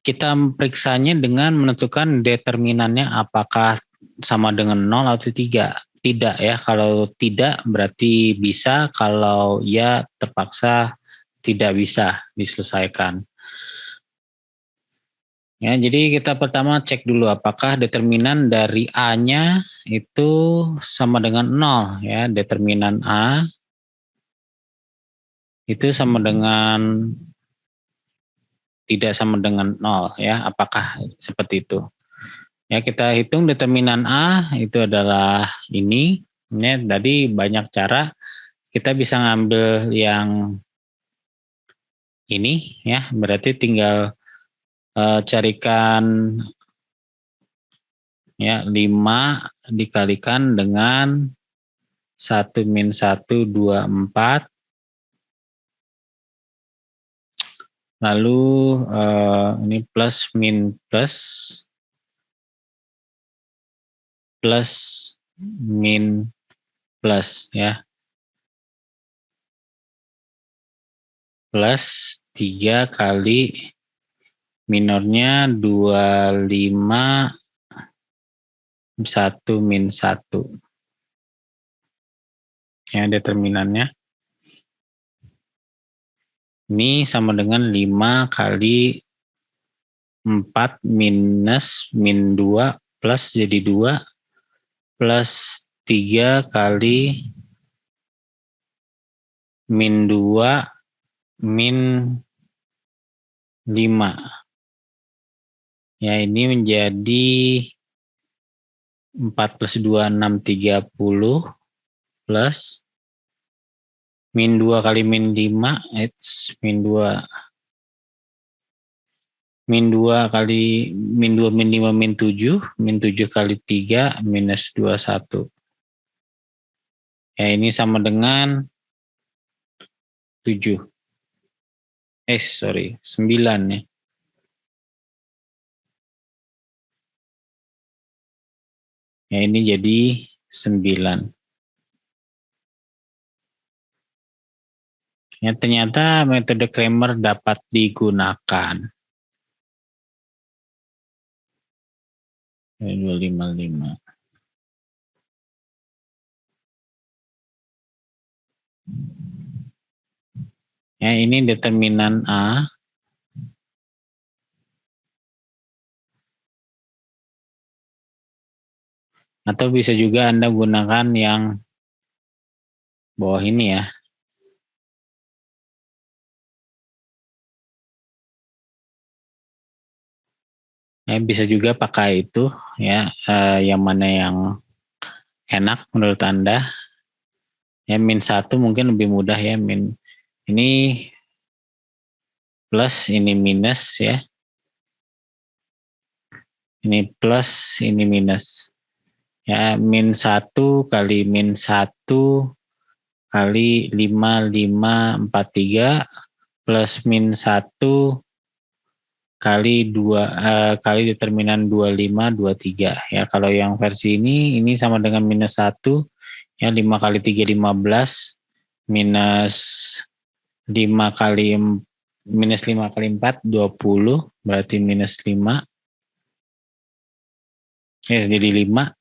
kita periksanya dengan menentukan determinannya apakah sama dengan 0 atau tidak. Tidak ya, kalau tidak berarti bisa, kalau ya terpaksa tidak bisa diselesaikan. Ya, jadi kita pertama cek dulu apakah determinan dari A-nya itu sama dengan 0 ya. Determinan A itu sama dengan tidak sama dengan 0 ya. Apakah seperti itu? Ya, kita hitung determinan A itu adalah ini. Ya, tadi banyak cara. Kita bisa ngambil yang ini ya, berarti tinggal carikan ya 5 dikalikan dengan 1 min 1, 2, 4. Lalu ini plus min plus min plus ya. Plus 3 kali minornya 25 1 min 1. Ya, determinannya. Ini sama dengan 5 kali 4 minus min 2 plus jadi 2 plus 3 kali min 2 min 5. Ya, ini menjadi 4 plus 2, 6, 30 plus min 2 kali min 5, it's min 2. Min 2 kali min 2 min 5 min 7, min 7 kali 3 minus 21. Ya, ini sama dengan 7. 9 ya. Ya, ini jadi 9. Ya, ternyata metode Cramer dapat digunakan. 255. Ya, ini determinan A. Atau bisa juga Anda gunakan yang bawah ini ya. Ya, bisa juga pakai itu ya, yang mana yang enak menurut Anda. Ya, min 1 mungkin lebih mudah ya, min ini plus ini minus ya. Ini plus ini minus. Ya, min 1 kali min 1 kali 5543 plus min 1 kali 2 kali determinan 2523 ya. Kalau yang versi ini sama dengan minus 1 ya, 5 kali 3 15 minus 5 kali minus 5 kali 4 20 berarti minus 5 ya, jadi 5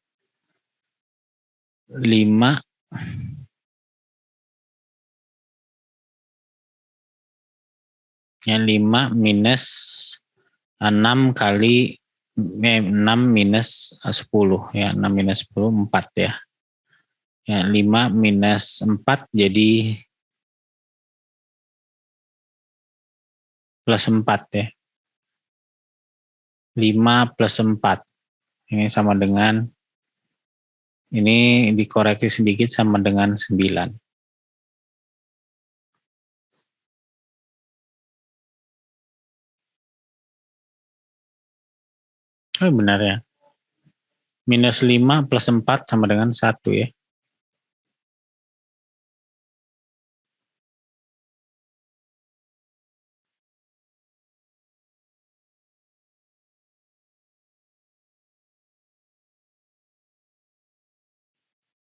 ya, 5 minus 6 kali 6 minus 10 ya, 6 minus 10 4 ya. Ya, 5 minus 4 jadi plus 4 ya. 5 plus 4. Ini sama dengan, ini dikoreksi sedikit sama dengan 9. Oh, benar ya. Minus 5 plus 4 sama dengan 1 ya.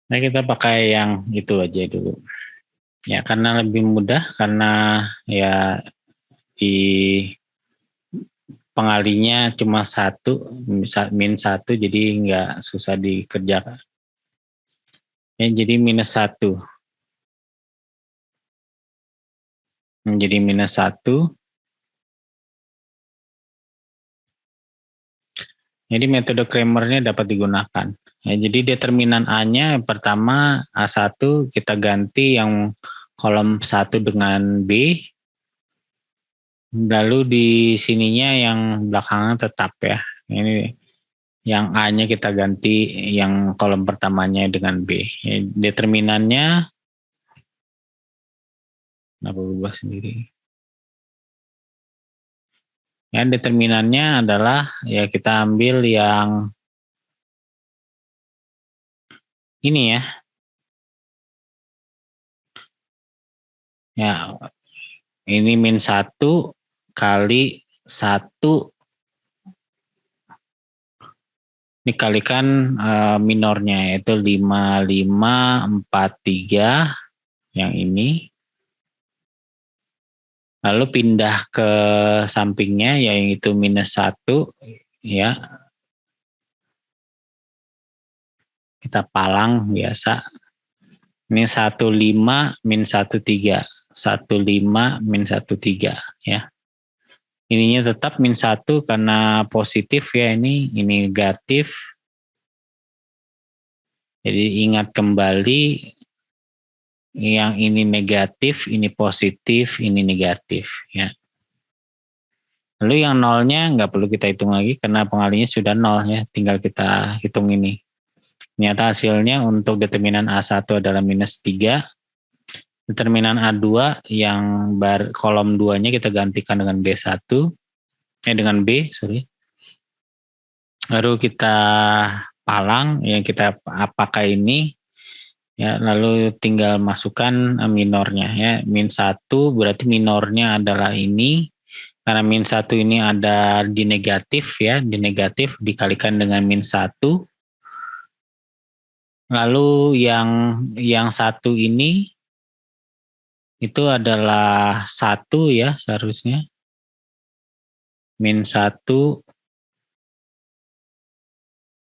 Nah, kita pakai yang itu aja dulu. Ya, karena lebih mudah, karena ya di pengalinya cuma 1, min 1, jadi nggak susah dikerjakan. Ya, jadi minus 1. menjadi minus 1. Jadi metode Kramer-nya dapat digunakan. Ya, jadi determinan A-nya yang pertama A1 kita ganti yang kolom 1 dengan B. Lalu di sininya yang belakangnya tetap ya. Ini yang A-nya kita ganti yang kolom pertamanya dengan B. Ya, determinannya kenapa berubah sendiri? Ya, determinannya adalah ya kita ambil yang ini ya. Ya, ini min 1 kali 1 dikalikan minornya yaitu 5543 yang ini. Lalu pindah ke sampingnya yaitu minus 1 ya. Kita palang biasa. Ini 15 min 13. 15 min 13 ya. Ininya tetap min 1 karena positif ya, ini negatif. Jadi ingat kembali yang ini negatif, ini positif, ini negatif ya. Lalu yang nolnya nggak perlu kita hitung lagi karena pengalinya sudah nol ya, tinggal kita hitung ini. Ternyata hasilnya untuk determinan A1 adalah minus 3. Determinan A2 yang kolom 2-nya kita gantikan dengan B1, dengan B, sorry. Baru kita palang, yang kita pakai ini, ya, lalu tinggal masukkan minornya ya. Min 1 berarti minornya adalah ini. Karena min 1 ini ada di negatif ya, di negatif dikalikan dengan min 1. Lalu yang 1 ini itu adalah 1 ya seharusnya. Min 1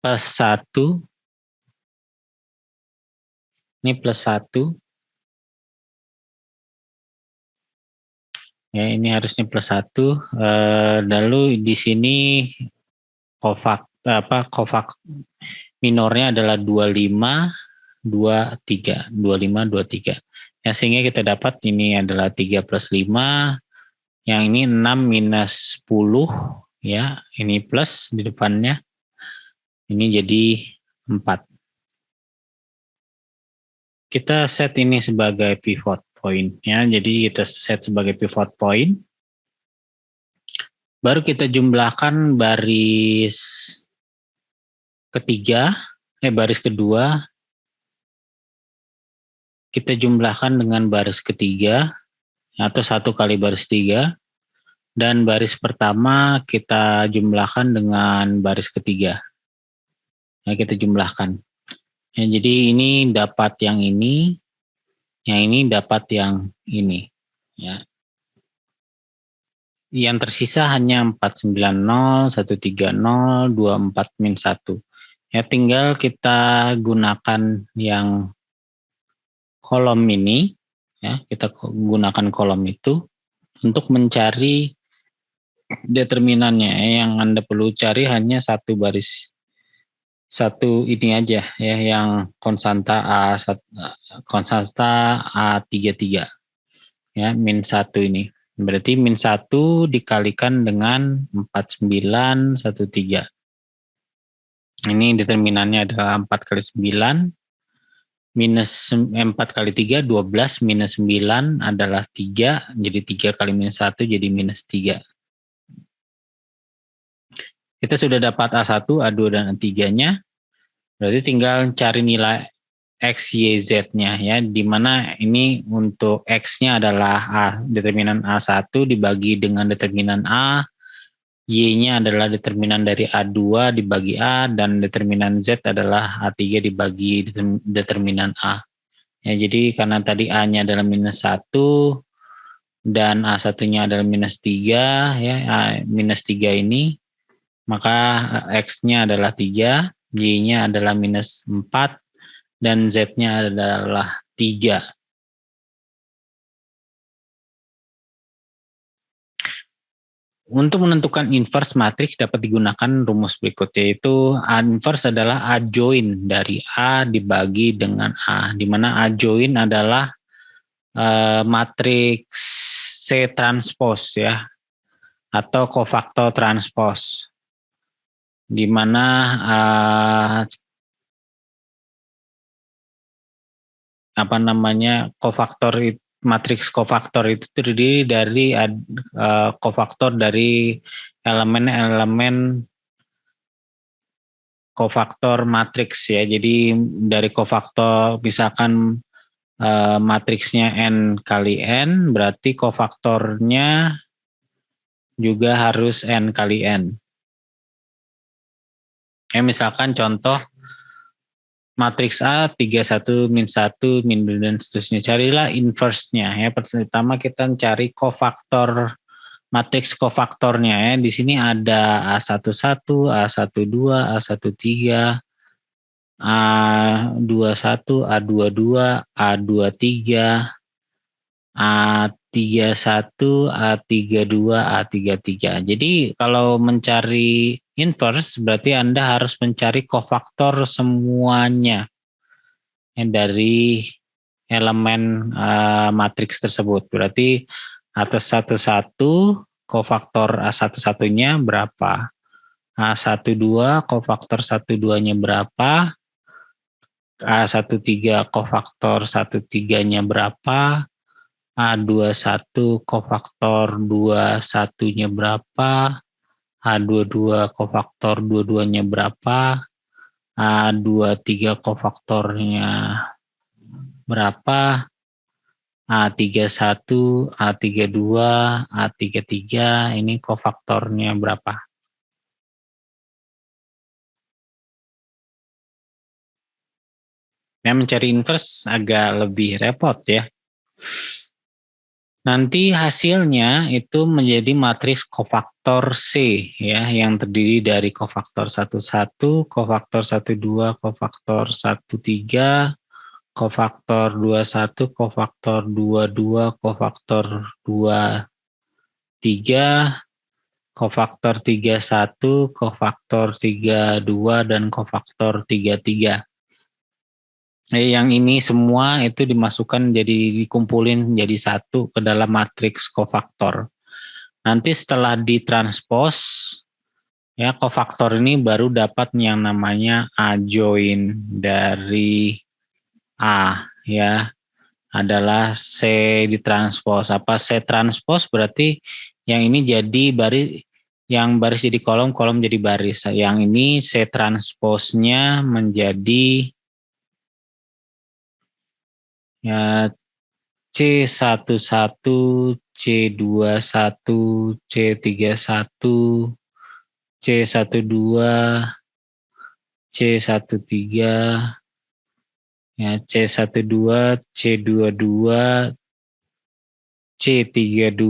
plus 1. Ini plus 1. Ya, ini harusnya plus 1. Lalu di sini kofak minornya adalah 25 23. 25 23. Ya, sehingga kita dapat ini adalah 3 plus 5. Yang ini 6 minus 10 ya, ini plus di depannya. Ini jadi 4. Kita set ini sebagai pivot point ya. Jadi kita set sebagai pivot point. Baru kita jumlahkan baris kedua. Kita jumlahkan dengan baris ketiga atau 1 kali baris 3. Dan baris pertama kita jumlahkan dengan baris ketiga. Ya, kita jumlahkan. Ya, jadi ini dapat yang ini dapat yang ini. Ya. Yang tersisa hanya 490, 130, 24 min 1. Ya, tinggal kita gunakan yang kolom ini. Ya, kita gunakan kolom itu untuk mencari determinannya. Yang Anda perlu cari hanya satu baris, satu ini aja ya, yang konstanta A33 ya, min 1 ini. Berarti min 1 dikalikan dengan 4913. Ini determinannya adalah 4 kali 9 minus 4 kali 3 12 minus 9 adalah 3, jadi 3 kali minus 1 jadi minus 3. Kita sudah dapat A1, A2 dan A3-nya. Berarti tinggal cari nilai X, Y, Z-nya ya, di mana ini untuk X-nya adalah determinan A1 dibagi dengan determinan A, Y-nya adalah determinan dari A2 dibagi A, dan determinan Z adalah A3 dibagi determinan A. Ya, jadi karena tadi A-nya adalah minus 1 dan A1-nya adalah minus 3 ya, minus 3 ini, maka X-nya adalah 3, Y-nya adalah minus 4, dan Z-nya adalah 3. Untuk menentukan inverse matriks dapat digunakan rumus berikut, yaitu inverse adalah A join dari A dibagi dengan A, di mana A join adalah matriks C transpose ya, atau kofaktor transpose, di mana matriks kofaktor itu terdiri dari kofaktor dari elemen-elemen kofaktor matriks ya. Jadi dari kofaktor misalkan matriksnya n kali n, berarti kofaktornya juga harus n kali n. Misalkan contoh matriks A 31 min 1 min 2 dan seterusnya. Carilah inverse-nya ya. Pertama kita cari kofaktor matriks kofaktornya ya. Di sini ada A11, A12, A13, A21, A22, A23, A31, A32, A33. Jadi kalau mencari inverse berarti Anda harus mencari kofaktor semuanya dari elemen matriks tersebut. Berarti atas satu-satu kofaktor A11-nya berapa? A12 kofaktor 12-nya berapa? A13 kofaktor 13-nya berapa? A21 kofaktor 21-nya berapa? A22 kofaktor 22-nya berapa? A23 kofaktornya berapa? A31, A32, A33 ini kofaktornya berapa? Nah, mencari inverse agak lebih repot ya. Nanti hasilnya itu menjadi matriks kofaktor C ya, yang terdiri dari kofaktor 11, kofaktor 12, kofaktor 13, kofaktor 21, kofaktor 22, kofaktor 23, kofaktor 31, kofaktor 32 dan kofaktor 33. Yang ini semua itu dimasukkan dikumpulin jadi satu ke dalam matriks kofaktor. Nanti setelah ditranspos ya kofaktor ini baru dapat yang namanya A join dari A ya, adalah C ditranspos. Apa C transpos berarti yang ini jadi baris jadi kolom jadi baris. Yang ini C transposnya menjadi ya C11, C21, C31, C12, C13, ya C12, C22, C32,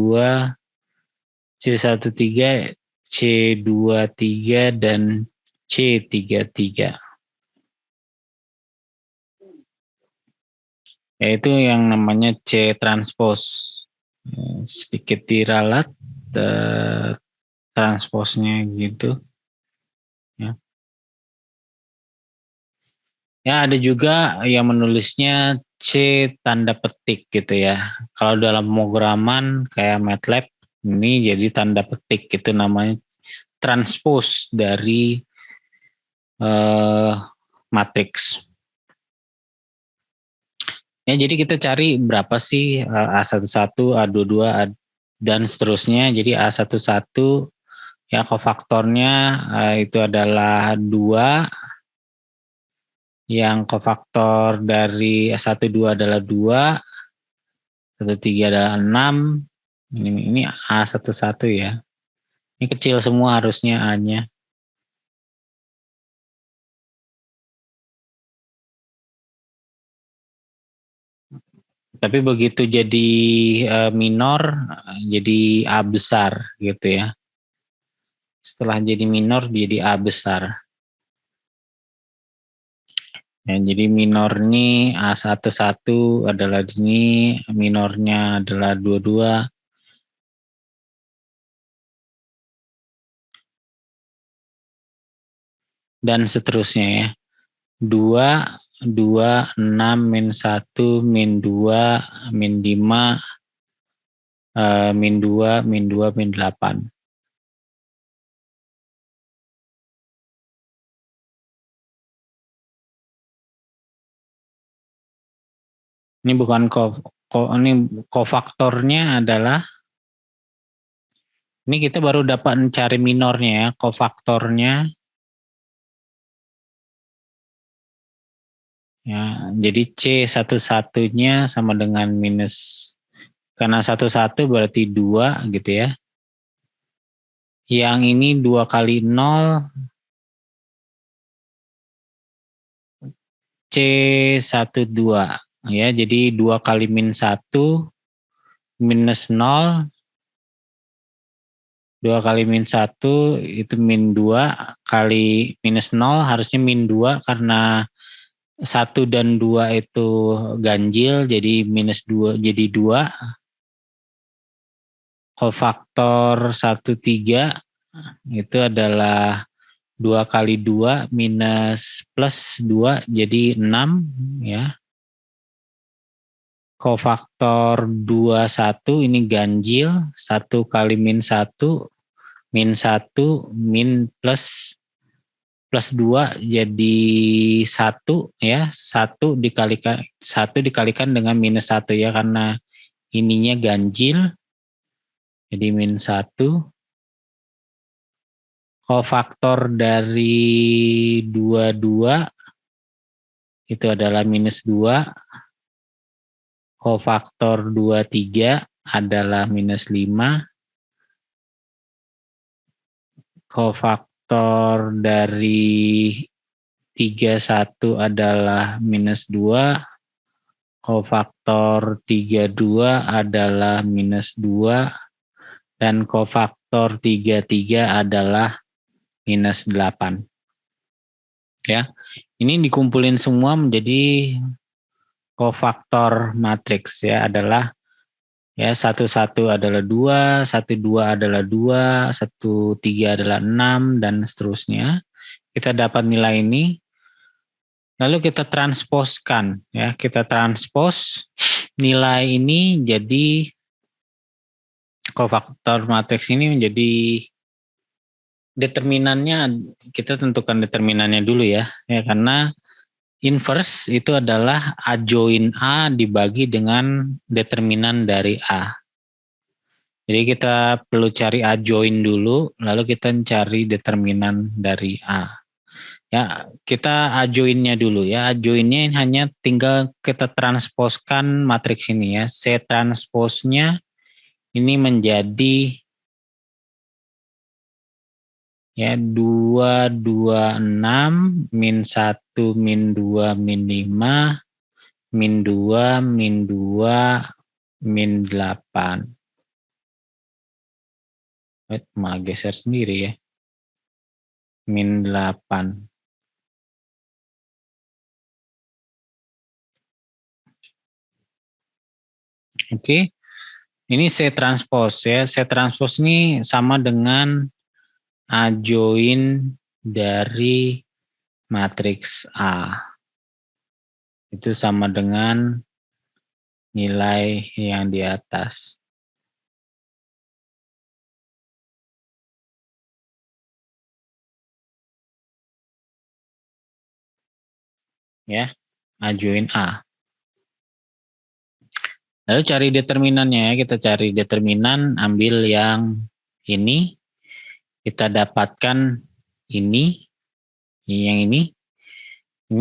C13, C23 dan C33. Yaitu yang namanya C transpose. Sedikit diralat transposnya gitu. Ya. Ya, ada juga yang menulisnya C tanda petik gitu ya. Kalau dalam pemrograman kayak MATLAB ini jadi tanda petik, itu namanya transpose dari matriks. Ya, jadi kita cari berapa sih A11, A22 dan seterusnya. Jadi A11 ya kofaktornya itu adalah 2. Yang kofaktor dari A12 adalah 2. 13 adalah 6. Ini A11 ya. Ini kecil semua harusnya A-nya. Tapi begitu jadi minor, jadi A besar gitu ya. Setelah jadi minor jadi A besar. Ya, jadi minor ini A11 adalah ini, minornya adalah 22. dan seterusnya ya. 2, 2, 6, min 1, min 2, min 5, min 2, min 2, min 8. Ini bukan ini kofaktornya adalah, ini kita baru dapat mencari minornya ya, kofaktornya. Ya, jadi C satu-satunya sama dengan minus, karena satu-satu berarti 2 gitu ya. Yang ini 2 kali 0, C12 ya, jadi 2 kali min 1 minus 0, 2 kali min 1 itu min 2 kali minus 0 harusnya min 2 karena 1 dan 2 itu ganjil, jadi minus 2 jadi 2. Kofaktor 13 itu adalah 2 kali 2 minus plus 2 jadi 6 ya. Kofaktor 21 ini ganjil, 1 kali min 1 min 1 min plus 2 jadi 1 ya. 1 dikalikan dengan minus 1 ya, karena ininya ganjil. Jadi min 1. Kofaktor dari 22 itu adalah minus 2. Kofaktor 23 adalah minus 5. Kofaktor dari 31 adalah minus 2. Kofaktor 32 adalah minus 2. Dan kofaktor 33 adalah minus 8. Ya, ini dikumpulin semua menjadi kofaktor matriks ya, adalah ya 11 adalah 2, 12 adalah 2, 13 adalah 6 dan seterusnya. Kita dapat nilai ini, lalu kita transposkan ya, kita transpos nilai ini jadi kofaktor matriks ini menjadi determinannya, kita tentukan determinannya dulu ya karena inverse itu adalah A join A dibagi dengan determinan dari A. Jadi kita perlu cari A join dulu, lalu kita cari determinan dari A. Ya, kita A join-nya dulu ya. A join-nya hanya tinggal kita transposkan matriks ini ya. C transposnya ini menjadi ya 2, 2, 6, min 1, min 2, min 5, min 2, min 2, min 8. Malah geser sendiri ya. Min 8. Oke. Ini C transpose ya. C transpose ini sama dengan A join dari matriks A. Itu sama dengan nilai yang di atas. Ya, A join A. Lalu cari determinannya ya. Kita cari determinan, ambil yang ini. Kita dapatkan ini, yang ini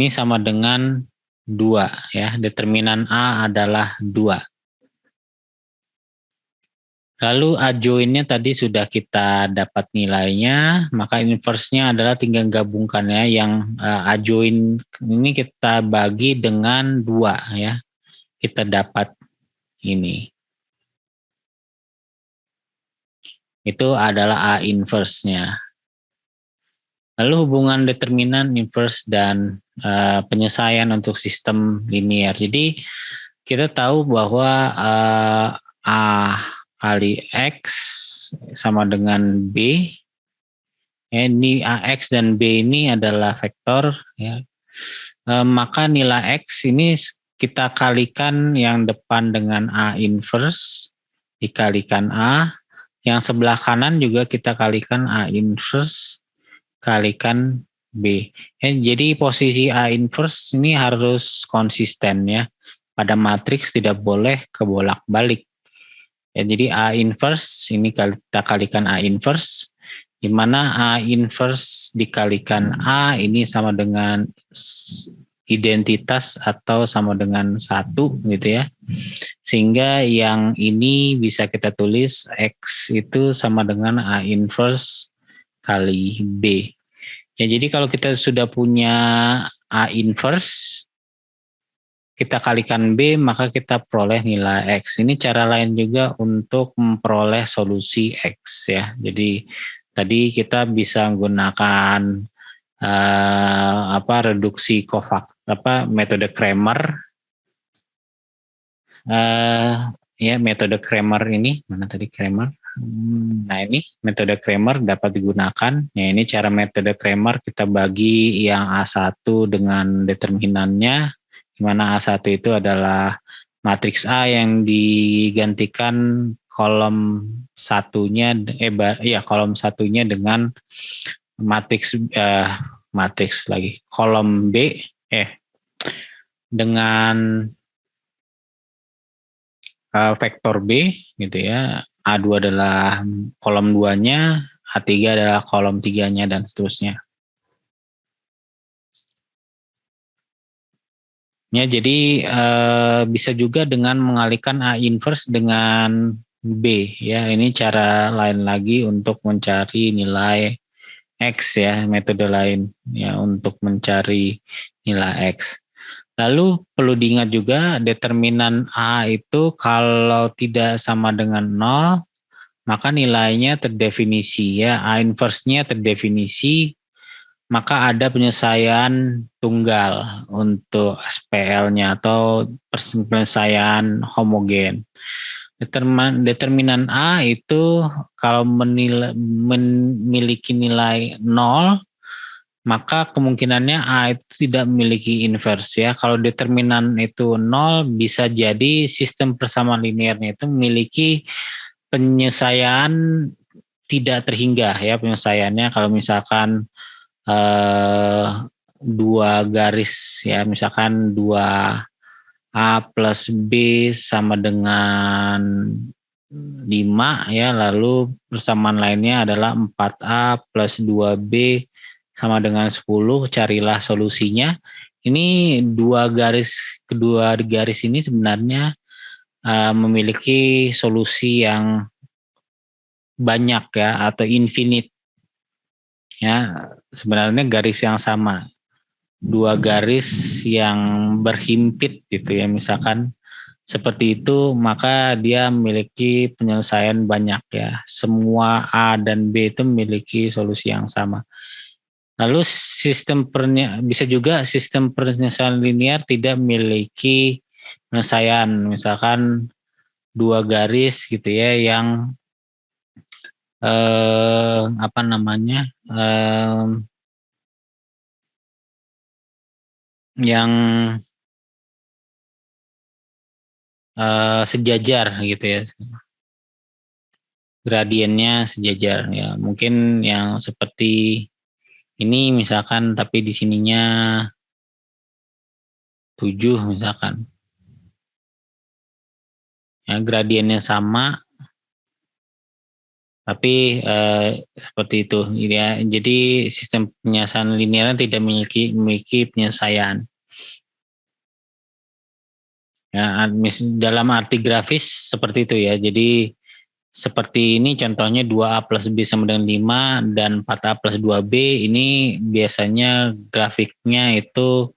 sama dengan 2 ya. Determinan A adalah 2. Lalu A join-nya tadi sudah kita dapat nilainya, maka inverse-nya adalah tinggal gabungkannya. Yang A join ini kita bagi dengan 2 ya. Kita dapat ini. Itu adalah A inverse-nya. Lalu hubungan determinan, inverse, dan penyelesaian untuk sistem linear. Jadi kita tahu bahwa A kali X sama dengan B. Ini AX dan B ini adalah vektor ya. Maka nilai X ini kita kalikan yang depan dengan A inverse dikalikan A, yang sebelah kanan juga kita kalikan A inverse kalikan B. Jadi posisi A inverse ini harus konsisten ya. Pada matriks tidak boleh kebolak-balik. Ya, jadi A inverse ini kita kalikan A inverse, di mana A inverse dikalikan A ini sama dengan identitas atau sama dengan 1 gitu ya. Sehingga yang ini bisa kita tulis X itu sama dengan A inverse kali B. Ya, jadi kalau kita sudah punya A inverse, kita kalikan B, maka kita peroleh nilai X. Ini cara lain juga untuk memperoleh solusi X ya. Jadi tadi kita bisa menggunakan reduksi metode Cramer. Ya, metode Cramer ini mana tadi Cramer? Nah, ini metode Cramer dapat digunakan. Ya, ini cara metode Cramer kita bagi yang A1 dengan determinannya, di mana A1 itu adalah matriks A yang digantikan kolom satunya kolom satunya dengan matriks lagi kolom B dengan vektor B gitu ya. A2 adalah kolom 2-nya, A3 adalah kolom 3-nya dan seterusnya. Ya, jadi bisa juga dengan mengalihkan A inverse dengan B ya. Ini cara lain lagi untuk mencari nilai X ya, metode lain ya untuk mencari nilai X. Lalu perlu diingat juga determinan A itu kalau tidak sama dengan 0, maka nilainya terdefinisi ya. A inverse-nya terdefinisi, maka ada penyelesaian tunggal untuk SPL-nya atau penyelesaian homogen. Determinan A itu kalau memiliki nilai 0, maka kemungkinannya A itu tidak memiliki inverse ya. Kalau determinan itu 0, bisa jadi sistem persamaan linearnya itu memiliki penyelesaian tidak terhingga ya. Penyelesaiannya kalau misalkan dua garis ya, misalkan 2A plus B sama dengan 5 ya, lalu persamaan lainnya adalah 4A plus 2B sama dengan 10, carilah solusinya. Ini kedua garis ini sebenarnya memiliki solusi yang banyak ya atau infinite ya, sebenarnya garis yang sama, dua garis yang berhimpit gitu ya, misalkan seperti itu, maka dia memiliki penyelesaian banyak ya. Semua A dan B itu memiliki solusi yang sama. Lalu bisa juga sistem penyelesaian linear tidak memiliki penyelesaian, misalkan dua garis gitu ya yang yang sejajar gitu ya, gradiennya sejajar ya. Mungkin yang seperti ini misalkan, tapi di sininya 7 misalkan. Ya, gradiennya sama, tapi seperti itu ya. Jadi sistem penyelesaian linear tidak memiliki penyelesaian. Ya, dalam arti grafis seperti itu ya. Jadi seperti ini contohnya 2A plus B sama dengan 5 dan 4A plus 2B, ini biasanya grafiknya itu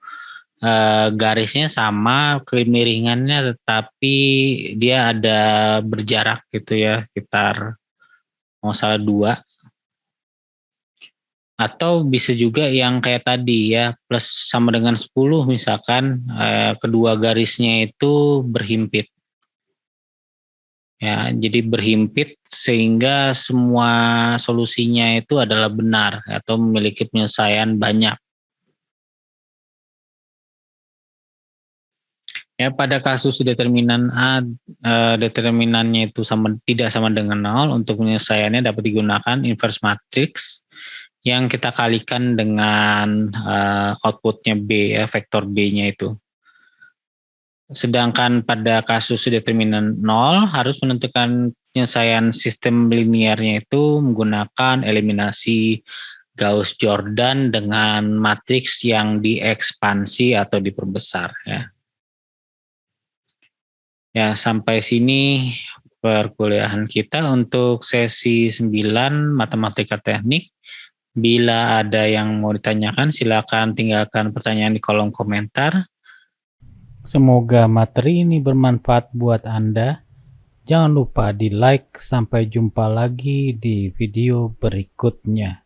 garisnya sama, kemiringannya tetapi dia ada berjarak gitu ya, sekitar salah 2. Atau bisa juga yang kayak tadi ya, plus sama dengan 10 misalkan, kedua garisnya itu berhimpit. Ya, jadi berhimpit sehingga semua solusinya itu adalah benar atau memiliki penyelesaian banyak. Ya, pada kasus determinan A, determinannya itu tidak sama dengan 0, untuk penyelesaiannya dapat digunakan inverse matrix yang kita kalikan dengan outputnya B, ya, vektor B-nya itu. Sedangkan pada kasus determinan 0 harus menentukan penyelesaian sistem linearnya itu menggunakan eliminasi Gauss-Jordan dengan matriks yang diekspansi atau diperbesar, ya. Ya, sampai sini perkuliahan kita untuk sesi 9 Matematika Teknik. Bila ada yang mau ditanyakan, silakan tinggalkan pertanyaan di kolom komentar. Semoga materi ini bermanfaat buat Anda. Jangan lupa di like. Sampai jumpa lagi di video berikutnya.